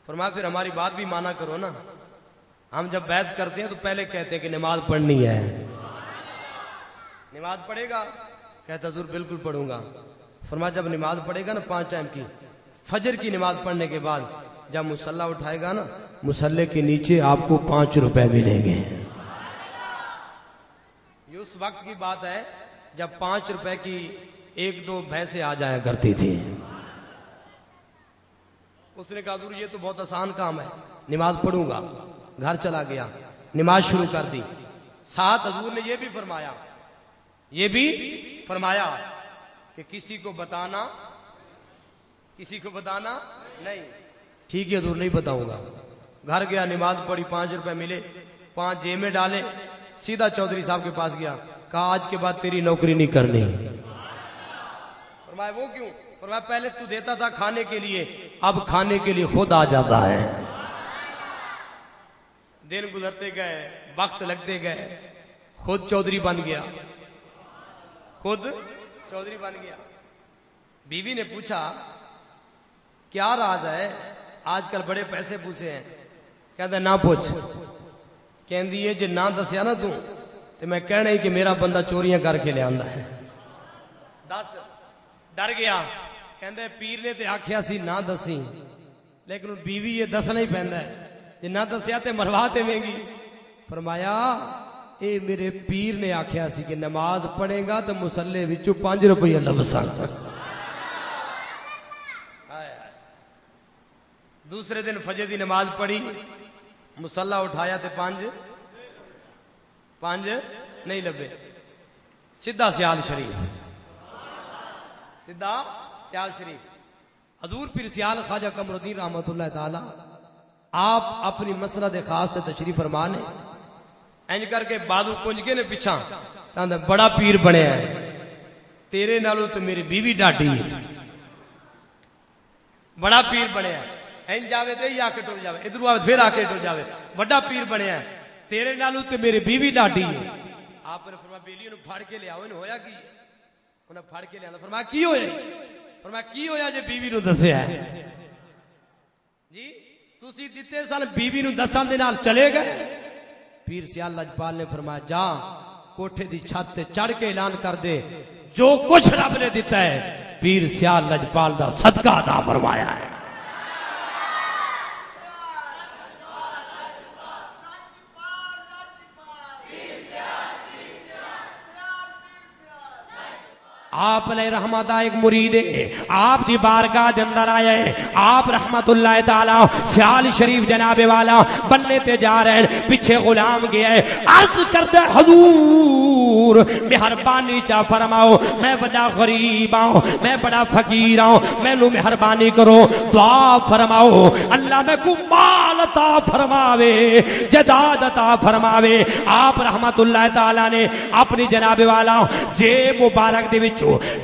फरमाया फिर हमारी बात भी माना करो ना। हम जब बैत करते हैं तो पहले कहते हैं कि नमाज पढ़नी है। नमाज पढ़ेगा? कहता हजूर बिल्कुल पढ़ूंगा। फरमाया जब नमाज पढ़ेगा ना 5 टाइम की, फजर की नमाज पढ़ने के बाद जब मुसल्ला उठाएगा ना, मुसल्ले के नीचे आपको 5 रुपए मिलेंगे। ये उस वक्त की बात है जब 5 रुपए की 1-2 भैंसे आ जाया करती थी। उसने कहा हजूर ये तो बहुत आसान काम है, नमाज पढ़ूंगा। घर चला गया, नमाज शुरू कर दी। साथ हजूर ने ये भी फरमाया कि किसी को बताना नहीं। ठीक है हजूर नहीं बताऊंगा। घर गया, नमाज पढ़ी, 5 रुपए मिले, 5 जेब में डाले, सीधा चौधरी साहब के पास गया। कहा आज के बाद तेरी नौकरी नहीं करनी। फरमाया वो क्यों? फरमाया पहले तू देता था खाने के लिए, अब खाने के लिए खुद आ जाता है। दिन गुजरते गए, वक्त लगते गए, खुद चौधरी बन गया। बीवी ने पूछा क्या राज है, आजकल बड़े पैसे पूछे हैं। कहता ना पूछ। कहती है जे ना दसिया ना तू तो मैं कहना ही कि मेरा बंदा चोरियां करके ले आंदा है। दस। डर गया। कहते पीर ने ते आख्या सी ना दसी, लेकिन बीवी ये दसना ही पैंदा है, जे ना दसिया ते मरवा देवेंगी। फरमाया ए मेरे पीर ने आख्या सी कि नमाज पढ़ेगा तो मुसल्ले विचों 5 रुपये लबसा। दूसरे दिन फजर की नमाज पढ़ी, मुसल्ला उठाया तो 5 नहीं लबे। सीधा सियाल शरीफ। हजूर पीर सियाल ख्वाजा कमरुद्दीन रहमतुल्लाह ताला आप अपनी मसनद खास ते तशरीफ फरमा ने इंज करके बाजू कुंजके ने पिछा तांदा बड़ा पीर बनया है, तेरे नालों तो मेरी बीवी डाटी है। बड़ा पीर बनया इंज जावे तो आके टुर जावे, इधर आवे फिर आके टुर जावे। बड़ा पीर बनया है, तेरे नालों तो मेरी बीवी डाटी है। आपने फरमाया बेली नु फड़ के ले आओ, इन होया की? उन्हें फड़ के लिया। फरमाया की होया? फरमाया की होया जे बीवी नु दसिया जी? तुसी दिते सन, बीवी नु दसन दे नाल चले गए। पीर सियाल लजपाल ने फरमाया जा कोठे दी छत ते चढ़ के ऐलान कर दे जो कुछ रब ने दिता है पीर सियाल लजपाल दा सदका अदा फरमाया है। आप रहमत एक मुरीद है, आप दी बारगाह दे अंदर आए हैं। आप रहमतुल्लाह ताला सियाल शरीफ जनाबे वाला बनने ते जा रहे हैं। पीछे गुलाम गया है, अर्ज करते हजूर मेहरबानी चा फरमाओ, मैं बड़ा गरीब हूं, मैं बड़ा फकीर हूं, मैनू मेहरबानी करो, दुआ फरमाओ अल्लाह मैं को माल अता फरमावे, जदाद अता फरमावे। आप रहमतुल्लाह ताला ने अपनी जनाबे वाला जेब मुबारक दे विच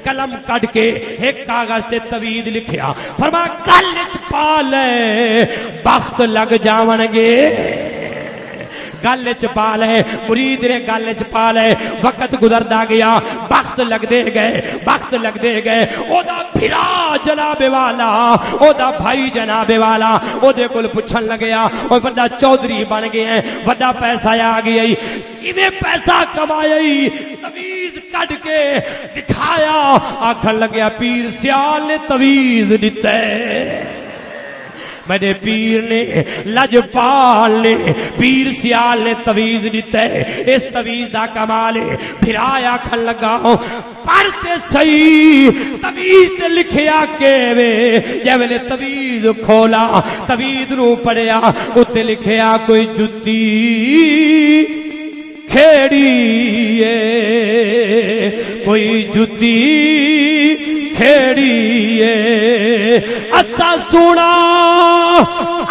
कलम कट के एक कागज ते तवीद लिखिया। फरमाया गल च पा ले बख्त लग जावणगे, गल च पा ले। मुरीद ने गल च पा ले। वक्त गुजरदा गया, वक्त लगदे गए। ओदा भिरा जनाबे वाला, ओदा भाई जनाबे वाला ओदे कोल पुछन लगया, ओ बड़ा चौधरी बन गया, बड़ा पैसा आ गया, किवें पैसा कमाया? तवीज कट के दिखाया, आखन लग्या पीर सियाल ने तवीज दिता है। मेरे पीर ने लजपाल ने पीर सियाल ने तवीज दिता है। इस तवीज का कमाल है। फिराया आखन लगा पढ़ते सही तवीज ते लिखिया के वे, जै वेले तवीज खोला तवीज नू पढ़िया उत्ते लिखिया कोई जुत्ती खेड़िए कोई जुती खेड़िए असा सुना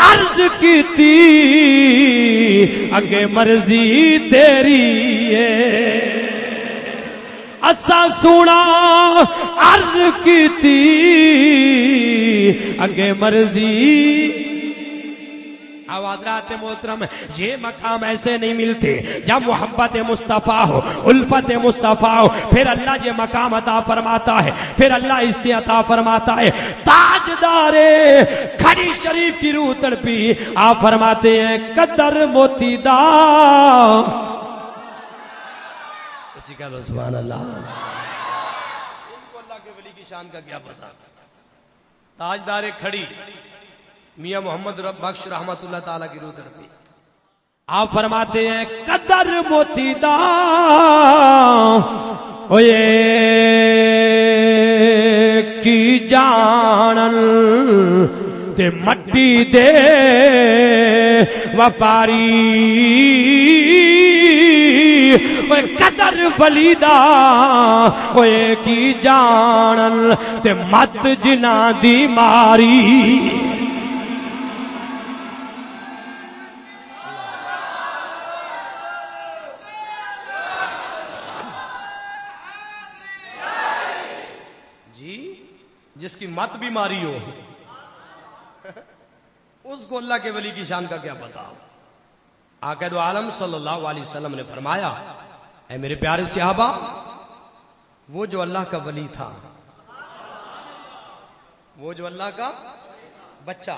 अर्ज कीती अगे मर्जी तेरी है असा सुना अर्ज कीती अगे मर्जी। हज़रात मोहतरम ये मकाम ऐसे नहीं मिलते जब मोहब्बत मुस्तफ़ा हो उल्फत मुस्तफ़ा हो फिर अल्लाह ये मकाम अता फरमाता है फिर अल्लाह इस्ती अता फरमाता है। ताजदारे खड़ी शरीफ की रूह तड़पी आप फरमाते हैं कदर मोतीदा सुभान अल्लाह। इनको अल्लाह के वली की शान का क्या पता। ताजदारे खड़ी मियां मोहम्मद बख्श रहमतुल्लाह ताला की रूह तड़पी आप फरमाते हैं कदर मोतीदा ओए की जानन ते मट्टी दे व्यापारी कदर वलीदा ओए की जानन ते मत जिना दी मारी। जिसकी मत बीमारी हो उसको अल्लाह के वली की शान का क्या पता। आक़ा दो आलम सल्लल्लाहु अलैहि वसल्लम ने फरमाया ऐ मेरे प्यारे सहाबा वो जो अल्लाह का वली था वो जो अल्लाह का बच्चा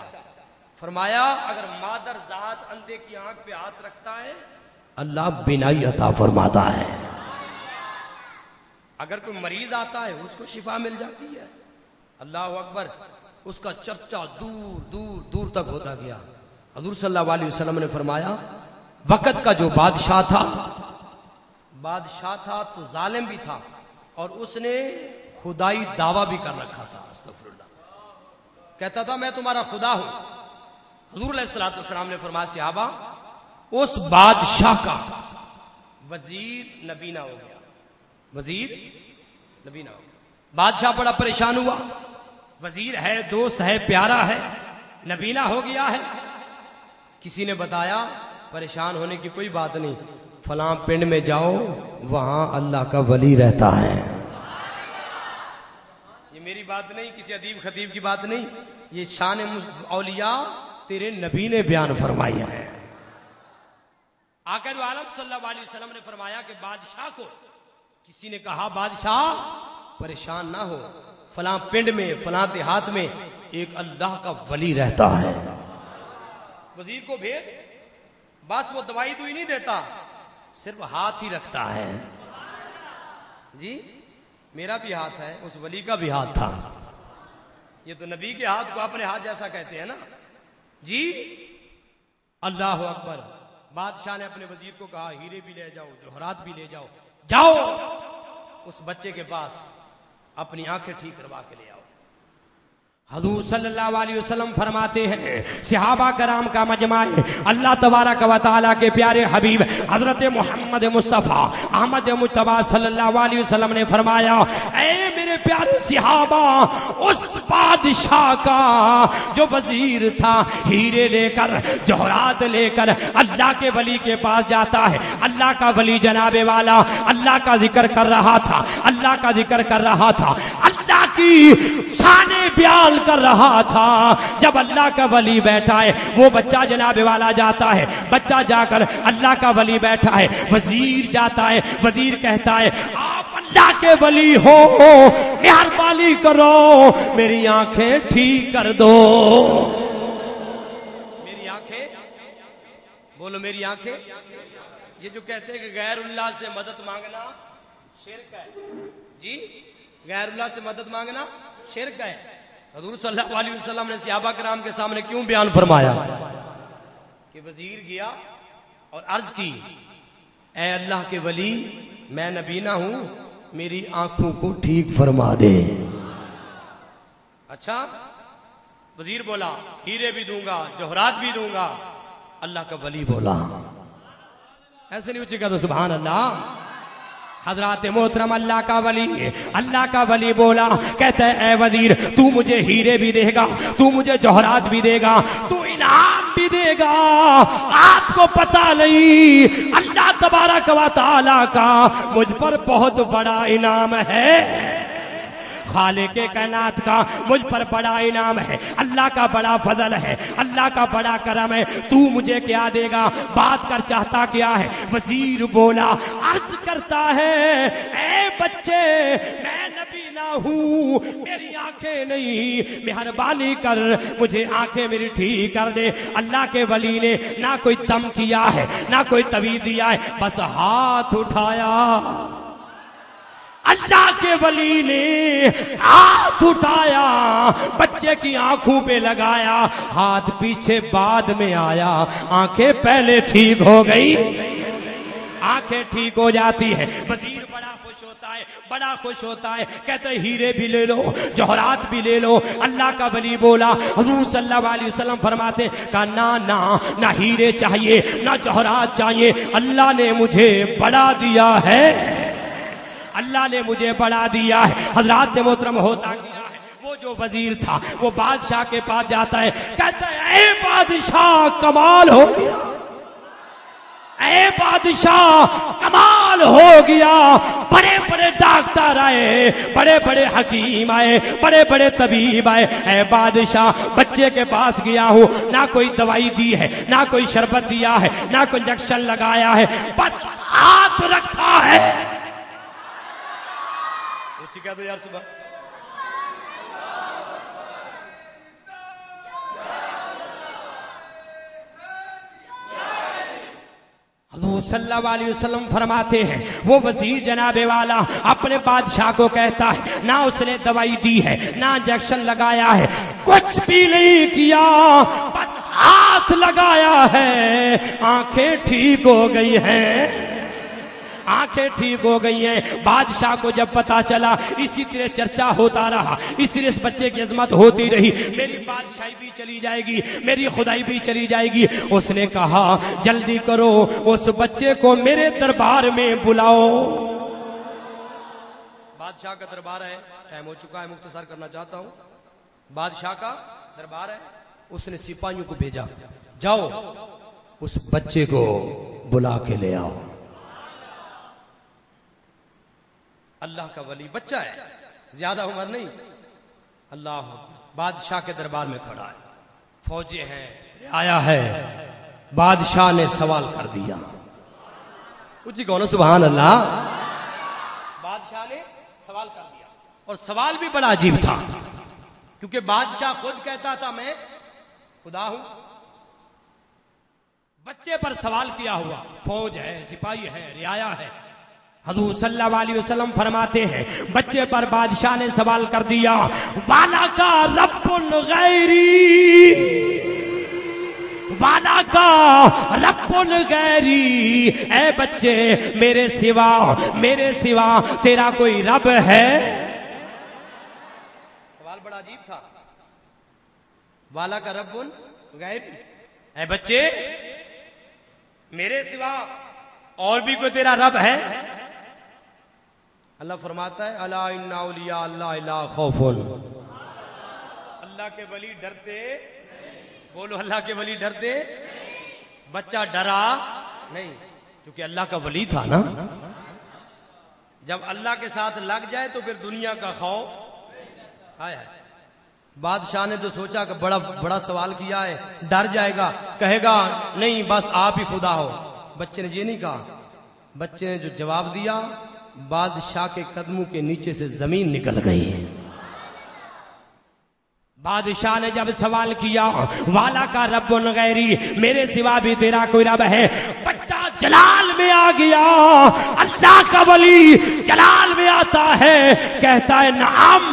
फरमाया अगर मादर जात अंधे की आंख पे हाथ रखता है अल्लाह बिनाई अता फरमाता है। अगर कोई मरीज आता है उसको शिफा मिल जाती है। अल्लाह अकबर। उसका चर्चा दूर दूर दूर तक होता गया। हुजूर सल्लल्लाहु अलैहि वसल्लम ने फरमाया वक़्त का जो बादशाह था तो जालिम भी था और उसने खुदाई दावा भी कर रखा था। अस्तगफिरुल्लाह। कहता था मैं तुम्हारा खुदा हूं। हुजूर अलैहिस्सलातु वस्सलाम ने फरमाया सहाबा उस बादशाह का वजीर नबीना हो गया। वजीर नबीना हो गया। बादशाह बड़ा परेशान हुआ। वजीर है दोस्त है प्यारा है नबीना हो गया है। किसी ने बताया परेशान होने की कोई बात नहीं फलां पिंड में जाओ वहां अल्लाह का वली रहता है। ये मेरी बात नहीं किसी अदीब खतीब की बात नहीं ये शान औलिया तेरे नबी ने बयान फरमाई है। आक़ा दो आलम सल्लल्लाहु अलैहि वसल्लम ने फरमाया कि बादशाह को किसी ने कहा बादशाह परेशान ना हो फलां पिंड में फलां देहात में एक अल्लाह का वली रहता है। वजीर को भेद बस वो दवाई दुई नहीं देता सिर्फ हाथ ही रखता है। जी मेरा भी हाथ है उस वली का भी हाथ था। ये तो नबी के हाथ को अपने हाथ जैसा कहते हैं ना जी। अल्लाह अकबर। बादशाह ने अपने वजीर को कहा हीरे भी ले जाओ जोहरात भी ले जाओ जाओ उस बच्चे के पास अपनी आंखें ठीक करवा के ले आओ। हुजूर सल्लल्लाहु अलैहि वसल्लम फरमाते हैं सहाबा कराम का मजमा है अल्लाह तबारक व तआला के प्यारे हबीब हजरत मोहम्मद मुस्तफ़ा अहमद मुज्तबा सल्लल्लाहु अलैहि वसल्लम ने फरमाया ऐ मेरे प्यारे सहाबा उस बादशाह का जो वजीर था हीरे लेकर जौहरात लेकर अल्लाह के वली के पास जाता है। अल्लाह का वली जनाबे वाला अल्लाह का जिक्र कर रहा था अल्लाह का जिक्र कर रहा था अल्लाह की शाने बयान कर रहा था। जब अल्लाह का वली बैठा है वो बच्चा जनाबे वाला जाता है बच्चा जाकर अल्लाह का वली बैठा है वजीर जाता है वजीर कहता है आप अल्लाह के वली हो मेहरबानी करो मेरी आंखें ठीक कर दो। मेरी आंखें बोलो मेरी आंखें। ये जो कहते हैं कि गैरुल्लाह से मदद मांगना शिर्क है जी गैरुल्लाह से मदद मांगना शिर्क है। हुजूर सल्लल्लाहु अलैहि वसल्लम ने सहाबा कराम के सामने क्यों बयान फरमाया कि वजीर गया और अर्ज की ऐ अल्लाह के वली मैं नबीना हूं मेरी आंखों को ठीक फरमा दे। अच्छा वजीर बोला हीरे भी दूंगा जोहरात भी दूंगा। अल्लाह का वली बोला ऐसे नहीं ऊंची कर दो सुभान अल्लाह। हजरत मोहतरम अल्लाह का वली बोला, कहते है ए वजीर, तू मुझे हीरे भी देगा, तू मुझे जौहरात भी देगा, तू इनाम भी देगा। आपको पता नहीं अल्लाह तबारक व तआला का मुझ पर बहुत बड़ा इनाम है, खालिके कायनात का मुझ पर बड़ा इनाम है, अल्लाह का बड़ा फजल है, अल्लाह का बड़ा करम है। तू मुझे क्या देगा, बात कर चाहता क्या है? वजीर बोला, अर्ज करता है ए बच्चे, मैं नबी ना हूँ, मेरी आंखें नहीं, मेहरबानी कर मुझे आंखें मेरी ठीक कर दे। अल्लाह के वली ने ना कोई दम किया है, ना कोई तवीज़ दिया है, बस हाथ उठाया। अल्लाह के वली ने हाथ उठाया, बच्चे की आंखों पे लगाया, हाथ पीछे बाद में आया, आंखें पहले ठीक हो गई, आंखें ठीक हो जाती है। वजीर बड़ा खुश होता है, बड़ा खुश होता है, कहते हीरे भी ले लो, जौहरात भी ले लो। अल्लाह का वली बोला, हुजूर सल्लल्लाहु अलैहि वसल्लम फरमाते, कहा ना ना ना हीरे चाहिए, ना जौहरात चाहिए, अल्लाह ने मुझे बड़ा दिया है, अल्लाह ने मुझे बढ़ा दिया है। हजरात मोहतरम होता क्या है, वो जो वजीर था वो बादशाह के पास जाता है, कहता है ए बादशाह कमाल हो गया, ए बादशाह कमाल हो गया। बड़े बड़े डॉक्टर आए, बड़े बड़े हकीम आए, बड़े बड़े तबीब आए, ए बादशाह बच्चे के पास गया हूँ, ना कोई दवाई दी है, ना कोई शरबत दिया है, ना कोई इंजेक्शन लगाया है, बस हाथ रखा है। कह दो यार सुबह। हुजूर सल्लल्लाहु अलैहि वसल्लम फरमाते हैं, वो वजीर जनाबे वाला अपने बादशाह को कहता है, ना उसने दवाई दी है, ना इंजेक्शन लगाया है, कुछ भी नहीं किया, बस हाथ लगाया है, आंखें ठीक हो गई हैं, आंखें ठीक हो गई हैं। बादशाह को जब पता चला, इसी तरह चर्चा होता रहा, इसी तरह इस बच्चे की अजमत होती रही, मेरी बादशाही भी चली जाएगी, मेरी खुदाई भी चली जाएगी। उसने कहा जल्दी करो, उस बच्चे को मेरे दरबार में बुलाओ। बादशाह का दरबार है, टाइम हो चुका है, मुख्तसर करना चाहता हूं। बादशाह का दरबार है, उसने सिपाहियों को भेजा, जाओ उस बच्चे को बुला के ले आओ। अल्लाह का वली बच्चा है, ज्यादा उम्र नहीं, अल्लाह बादशाह के दरबार में खड़ा है, फौजे हैं, आया है, बादशाह ने सवाल कर दिया, कुछ कौन सुभान अल्लाह। बादशाह ने सवाल कर दिया, और सवाल भी बड़ा अजीब था, क्योंकि बादशाह खुद कहता था मैं खुदा हूं, बच्चे पर सवाल किया हुआ, फौज है, सिपाही है, रियाया है। हुजूर सल्लल्लाहु अलैहि वसल्लम फरमाते हैं, बच्चे पर बादशाह ने सवाल कर दिया, वाला का रब्बुल गैरी, वाला का रब्बुल गैरी, ए बच्चे मेरे सिवा तेरा कोई रब है? सवाल बड़ा अजीब था, वाला का रब्बुल गैरी, ए बच्चे मेरे सिवा और भी कोई तेरा रब है? अल्लाह फरमाता है, अला इन्ना औलिया अल्लाह ला खौफुन, अल्लाह के वली डरते, बोलो अल्लाह के वली डरते। बच्चा डरा नहीं, क्योंकि अल्लाह का वली था ना। जब अल्लाह के साथ लग जाए तो फिर दुनिया का खौफ आया। बादशाह ने तो सोचा कि बड़ा बड़ा सवाल किया है, डर जाएगा, कहेगा नहीं बस आप ही खुदा हो। बच्चे ने ये नहीं कहा, बच्चे ने जो जवाब दिया, बादशाह के कदमों के नीचे से जमीन निकल गई है। बादशाह ने जब सवाल किया, वाला का रब्बुल गैरी, मेरे सिवा भी तेरा कोई रब है? बच्चा जलाल में आ गया, अल्लाह का वली जलाल में आता है, कहता है नाम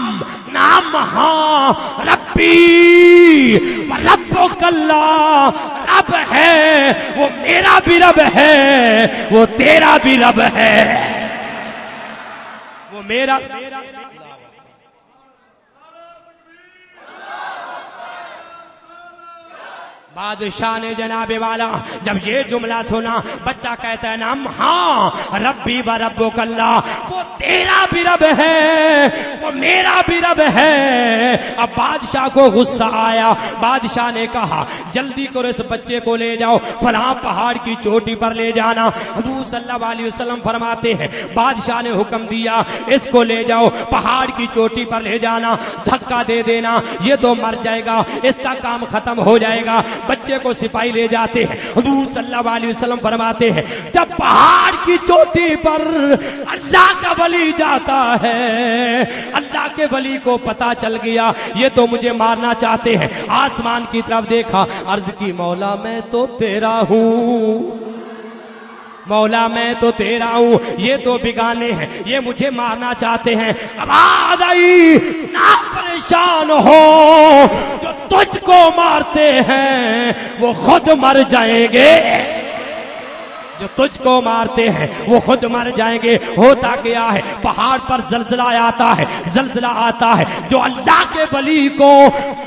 नाम, हाँ रब्बी रब्बुकल्ला, रब है, वो मेरा भी रब है, वो तेरा भी रब है, वो मेरा। बादशाह ने जनाबे वाला जब ये जुमला सुना, बच्चा कहता है नाम, हाँ रब्बी व रब्बुकल्ला, वो तेरा भी रब है, वो मेरा भी रब है। अब बादशाह को गुस्सा आया। बादशाह ने कहा जल्दी करो इस बच्चे को ले जाओ, फलां पहाड़ की चोटी पर ले जाना। हुजूर सल्लल्लाहु अलैहि वसल्लम फरमाते हैं बादशाह ने हुक्म दिया इसको ले जाओ, पहाड़ की चोटी पर ले जाना, धक्का दे देना, ये तो मर जाएगा, इसका काम खत्म हो जाएगा। बच्चे को सिपाही ले जाते हैं। हुजूर सल्लल्लाहु अलैहि वसल्लम फरमाते हैं जब पहाड़ की चोटी पर अल्लाह का वली जाता है, अल्लाह के वली को पता चल गया ये तो मुझे मारना चाहते हैं, आसमान की तरफ देखा, अर्ज की मौला मैं तो तेरा हूँ, मौला मैं तो तेरा हूँ, ये तो बिगाने हैं, ये मुझे मारना चाहते हैं। आवाज आई ना परेशान हो, जो तुझको मारते हैं वो खुद मर जाएंगे, जो तुझको मारते हैं वो खुद मर जाएंगे। होता क्या है, पहाड़ पर जलजला आता है, जलजला आता है, जो अल्लाह के वली को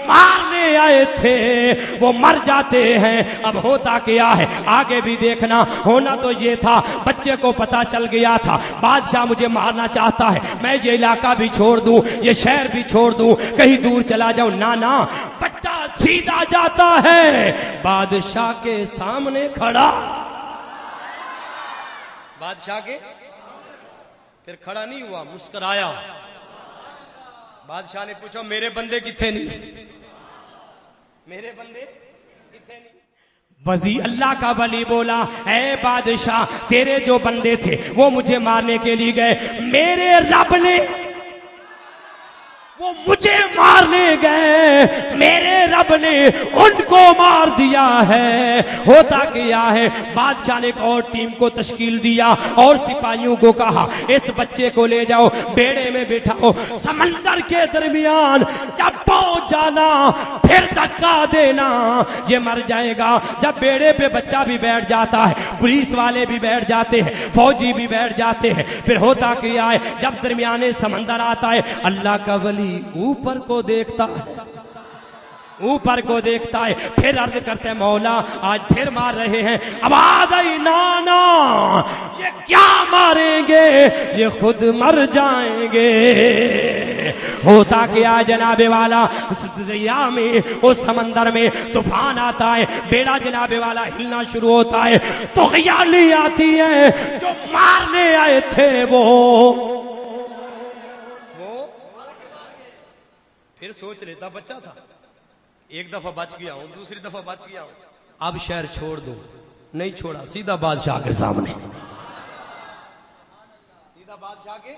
मारने आए थे वो मर जाते हैं। अब होता क्या है आगे भी देखना, होना तो ये था बच्चे को पता चल गया था बादशाह मुझे मारना चाहता है, मैं ये इलाका भी छोड़ दूं, ये शहर भी छोड़ दूं, कहीं दूर चला जाऊं, ना ना, बच्चा सीधा जाता है बादशाह के सामने खड़ा, बादशाह के फिर खड़ा नहीं हुआ, मुस्कुराया। बादशाह ने पूछा मेरे बंदे किथे नहीं, मेरे बंदे किथे नहीं। वज़ीर अल्लाह का वली बोला ऐ बादशाह तेरे जो बंदे थे वो मुझे मारने के लिए गए, मेरे रब ने वो मुझे मारने गए, मेरे रब ने उनको मार दिया है। होता क्या है बादशाह ने एक और टीम को तश्कील दिया और सिपाहियों को कहा इस बच्चे को ले जाओ, बेड़े में बिठाओ, समंदर के दरमियान जब पहुंच जाना फिर धक्का देना, ये मर जाएगा। जब बेड़े पे बच्चा भी बैठ जाता है, पुलिस वाले भी बैठ जाते हैं, फौजी भी बैठ जाते हैं, फिर होता क्या है जब दरमियाने समंदर आता है, अल्लाह का वली ऊपर को देखता है, ऊपर को देखता है, फिर अर्ज करते हैं मौला आज फिर मार रहे हैं। आवाज आई नाना ये क्या मारेंगे, ये खुद मर जाएंगे। होता क्या जनाबे वाला दरिया में, उस समंदर में तूफान आता है, बेड़ा जनाबे वाला हिलना शुरू होता है, तो ख्याली आती है जो मारने आए थे वो फिर सोच लेता बच्चा था, एक दफा बच गया हूं, दूसरी दफा बच गया हूं, अब शहर छोड़ दूं, नहीं छोड़ा, सीधा बादशाह के सामने, सीधा बादशाह के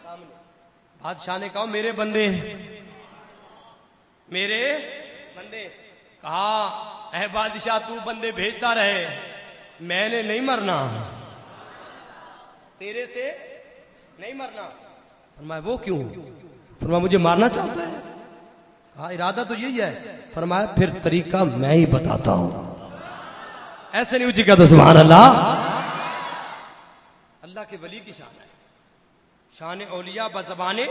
सामने। बादशाह ने कहा मेरे बंदे, मेरे बंदे, कहा ऐ बादशाह तू बंदे भेजता रहे, मैंने नहीं मरना, तेरे से नहीं मरना। फरमाया वो क्यों? फरमाया मुझे मारना चाहता है। हाँ इरादा तो यही है। फरमाया फिर तरीका मैं ही बताता हूं। ऐसे नहीं उची का तो सुभान अल्लाह। अल्लाह के वली की शान है, शान औलिया बज़बाने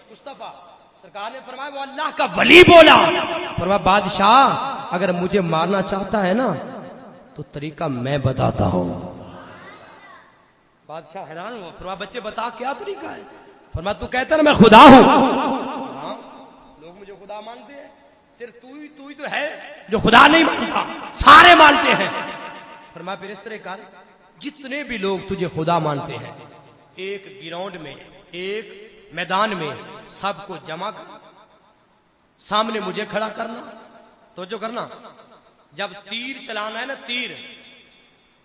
मुस्तफा। सरकार ने फरमाया वो अल्लाह का वली बोला। फरमाया बादशाह अगर मुझे मारना चाहता है ना तो तरीका मैं बताता हूं। बादशाह हैरान हुआ। फरमाया बच्चे बता क्या तरीका है? फरमाया तू कहता ना मैं खुदा हूं। हाँ लोग मुझे खुदा मानते हैं, सिर्फ तू ही तो है जो खुदा नहीं मानता, सारे मानते हैं। फरमाया फिर इस तरह कर, जितने भी लोग तुझे खुदा मानते हैं एक ग्राउंड में, एक मैदान में सबको जमा कर, सामने मुझे खड़ा करना, तो जो करना, जब तीर चलाना है ना तीर,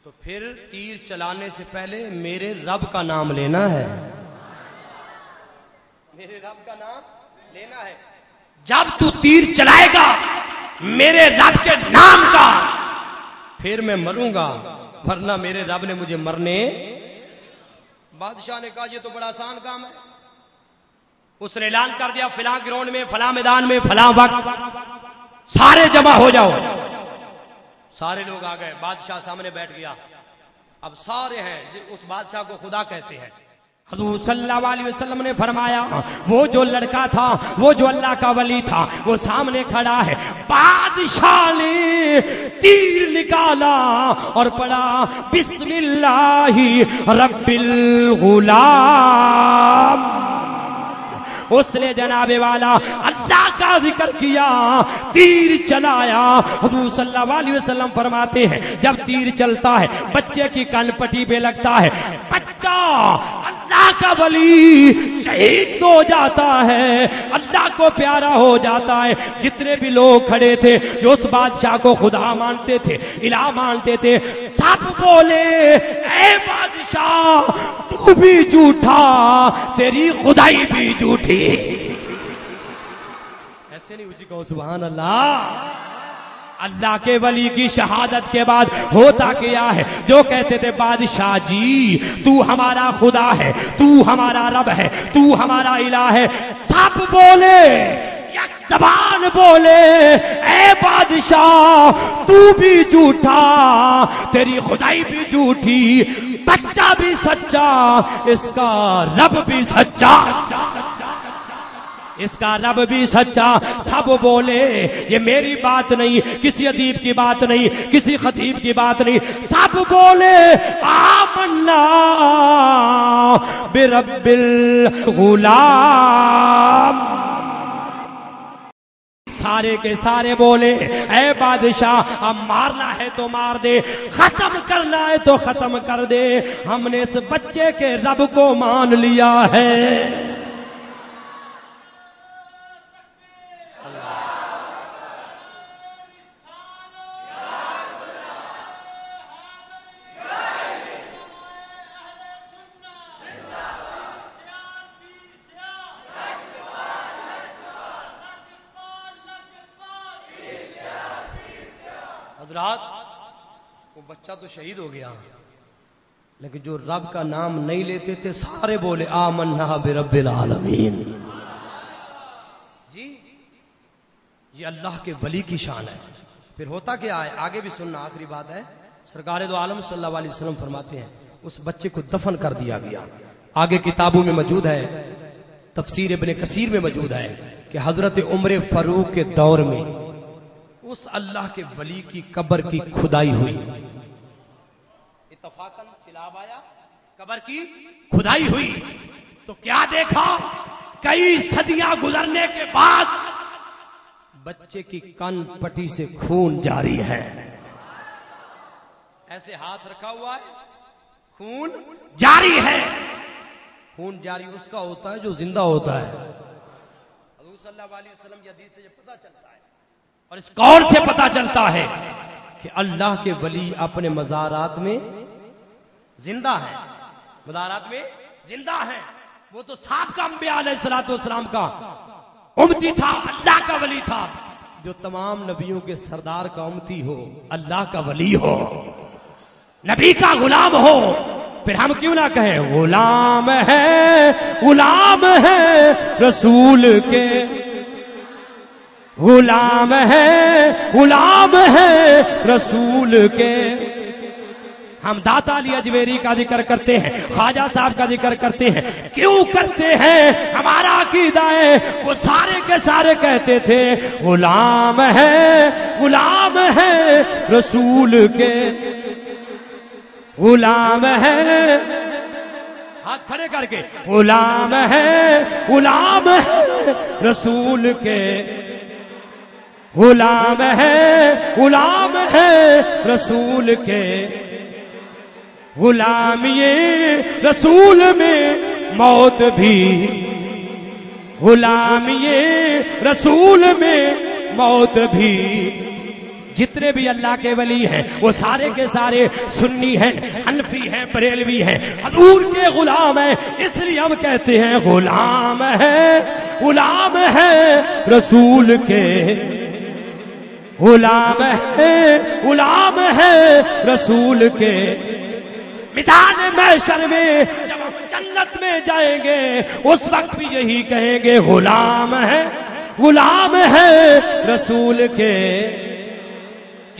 तो फिर तीर चलाने से पहले मेरे रब का नाम लेना है, मेरे रब का नाम लेना है। जब तू तीर चलाएगा मेरे रब के नाम का, फिर मैं मरूंगा, वरना मेरे रब ने मुझे मरने। बादशाह ने कहा ये तो बड़ा आसान काम है। उसने ऐलान कर दिया फलां ग्राउंड में, फलां मैदान में, फलां वक्त सारे जमा हो जाओ। सारे लोग आ गए, बादशाह सामने बैठ गया। अब सारे हैं, उस बादशाह को खुदा कहते हैं, हुजूर सल्लल्लाहु अलैहि वसल्लम ने फरमाया, वो जो लड़का था, वो जो अल्लाह का वली था, वो सामने खड़ा है। बादशाह ने तीर निकाला और पढ़ा बिस्मिल्लाहि रब्बिल गुलाम। उसने जनाबे वाला अल्लाह का जिक्र किया, तीर चलाया। हुजूर सल्लल्लाहु अलैहि वसल्लम फरमाते हैं, जब तीर चलता है बच्चे की कनपट्टी पे लगता है, बच्चा अल्लाह का वली शहीद हो जाता है, अल्लाह को प्यारा हो जाता है। जितने भी लोग खड़े थे जो उस बादशाह को खुदा मानते थे, इलाह मानते थे, सब बोले, ऐ बादशाह तू भी झूठा, तेरी खुदाई भी झूठी। ऐसे नहीं ऊंची कहो सुभान अल्लाह। अल्लाह के वली की शहादत के बाद होता क्या है, जो कहते थे बादशाह जी तू हमारा खुदा है, तू हमारा रब है, तू हमारा इलाह है, सब बोले, एक जबान बोले, ऐ बादशाह तू भी झूठा, तेरी खुदाई भी झूठी, बच्चा भी सच्चा, इसका रब भी सच्चा, इसका रब भी सच्चा। सब बोले, ये मेरी बात नहीं, किसी अदीब की बात नहीं, किसी खतीब की बात नहीं, सब बोले आमन्ना बिरब्बिल गुलाम। सारे के सारे बोले, ऐ बादशाह अब मारना है तो मार दे, खत्म करना है तो खत्म कर दे, हमने इस बच्चे के रब को मान लिया है। हज़रात, वो बच्चा तो शहीद हो गया, लेकिन जो रब का नाम नहीं लेते थे सारे बोले आमन्ना बिरब्बिल आलमीन। जी ये अल्लाह के वली की शान है। फिर होता क्या है, आगे भी सुनना, आखिरी बात है। सरकार दो आलम सल्लल्लाहु अलैहि वसल्लम फरमाते हैं, उस बच्चे को दफन कर दिया गया। आगे किताबों में मौजूद है, तफसीर इब्ने कसीर में मौजूद है कि हजरत उमर फारूक के दौर में उस अल्लाह के वली की कब्र की खुदाई हुई। इत्तफाकन सिलाब आया, कब्र की खुदाई हुई तो क्या देखा, कई सदियां गुजरने के बाद बच्चे की कान पट्टी से खून जारी है। ऐसे हाथ रखा हुआ है, खून जारी है। खून जारी उसका होता है जो जिंदा होता है। हुजूर सल्लल्लाहु अलैहि वसल्लम की हदीस से पता चलता है, और इस कौन से पता चलता है कि अल्लाह के वली अपने मज़ारात में जिंदा है, मज़ारात में जिंदा है। वो तो साबिक़ अंबिया अलैहिस्सलातु वस्सलाम का उम्मती था, अल्लाह का वली था। जो तमाम नबियों के सरदार का उम्मती हो, अल्लाह का वली हो, नबी का गुलाम हो, फिर हम क्यों ना कहें गुलाम है रसूल के, गुलाम है रसूल के। हम दाता अली अजमेरी का जिक्र करते हैं, ख्वाजा साहब का जिक्र करते हैं, क्यों करते हैं, हमारा अकीदा है। वो सारे के सारे कहते थे गुलाम है रसूल के, गुलाम है, हाथ खड़े करके, गुलाम है रसूल के, गुलाम है रसूल के। गुलामी रसूल में मौत भी, गुलामी रसूल में मौत भी। जितने भी अल्लाह के वली हैं वो सारे के सारे सुन्नी हैं, हनफी हैं, बरेलवी हैं, हजूर के गुलाम हैं। इसलिए हम कहते हैं गुलाम है रसूल के, गुलाम है रसूल के। मैदान महशर में जब हम जन्नत में जाएंगे उस वक्त भी यही कहेंगे गुलाम है रसूल के।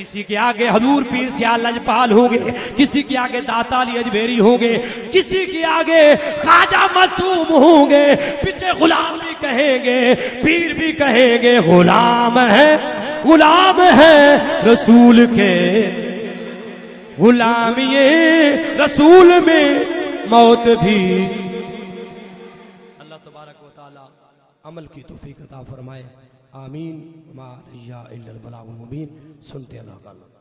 किसी के आगे हजूर पीर सियाल लजपाल होंगे, किसी के आगे दाता अली अजमेरी होंगे, किसी के आगे ख्वाजा मासूम होंगे, पीछे गुलाम भी कहेंगे, पीर भी कहेंगे गुलाम है रसूल के, गुलामी रसूल में मौत भी। अल्लाह तबारक व तआला अमल की तौफीक अता फरमाए। आमीन। मा या इल्लल बलागुल मुबीन। सुनते अल्लाह का।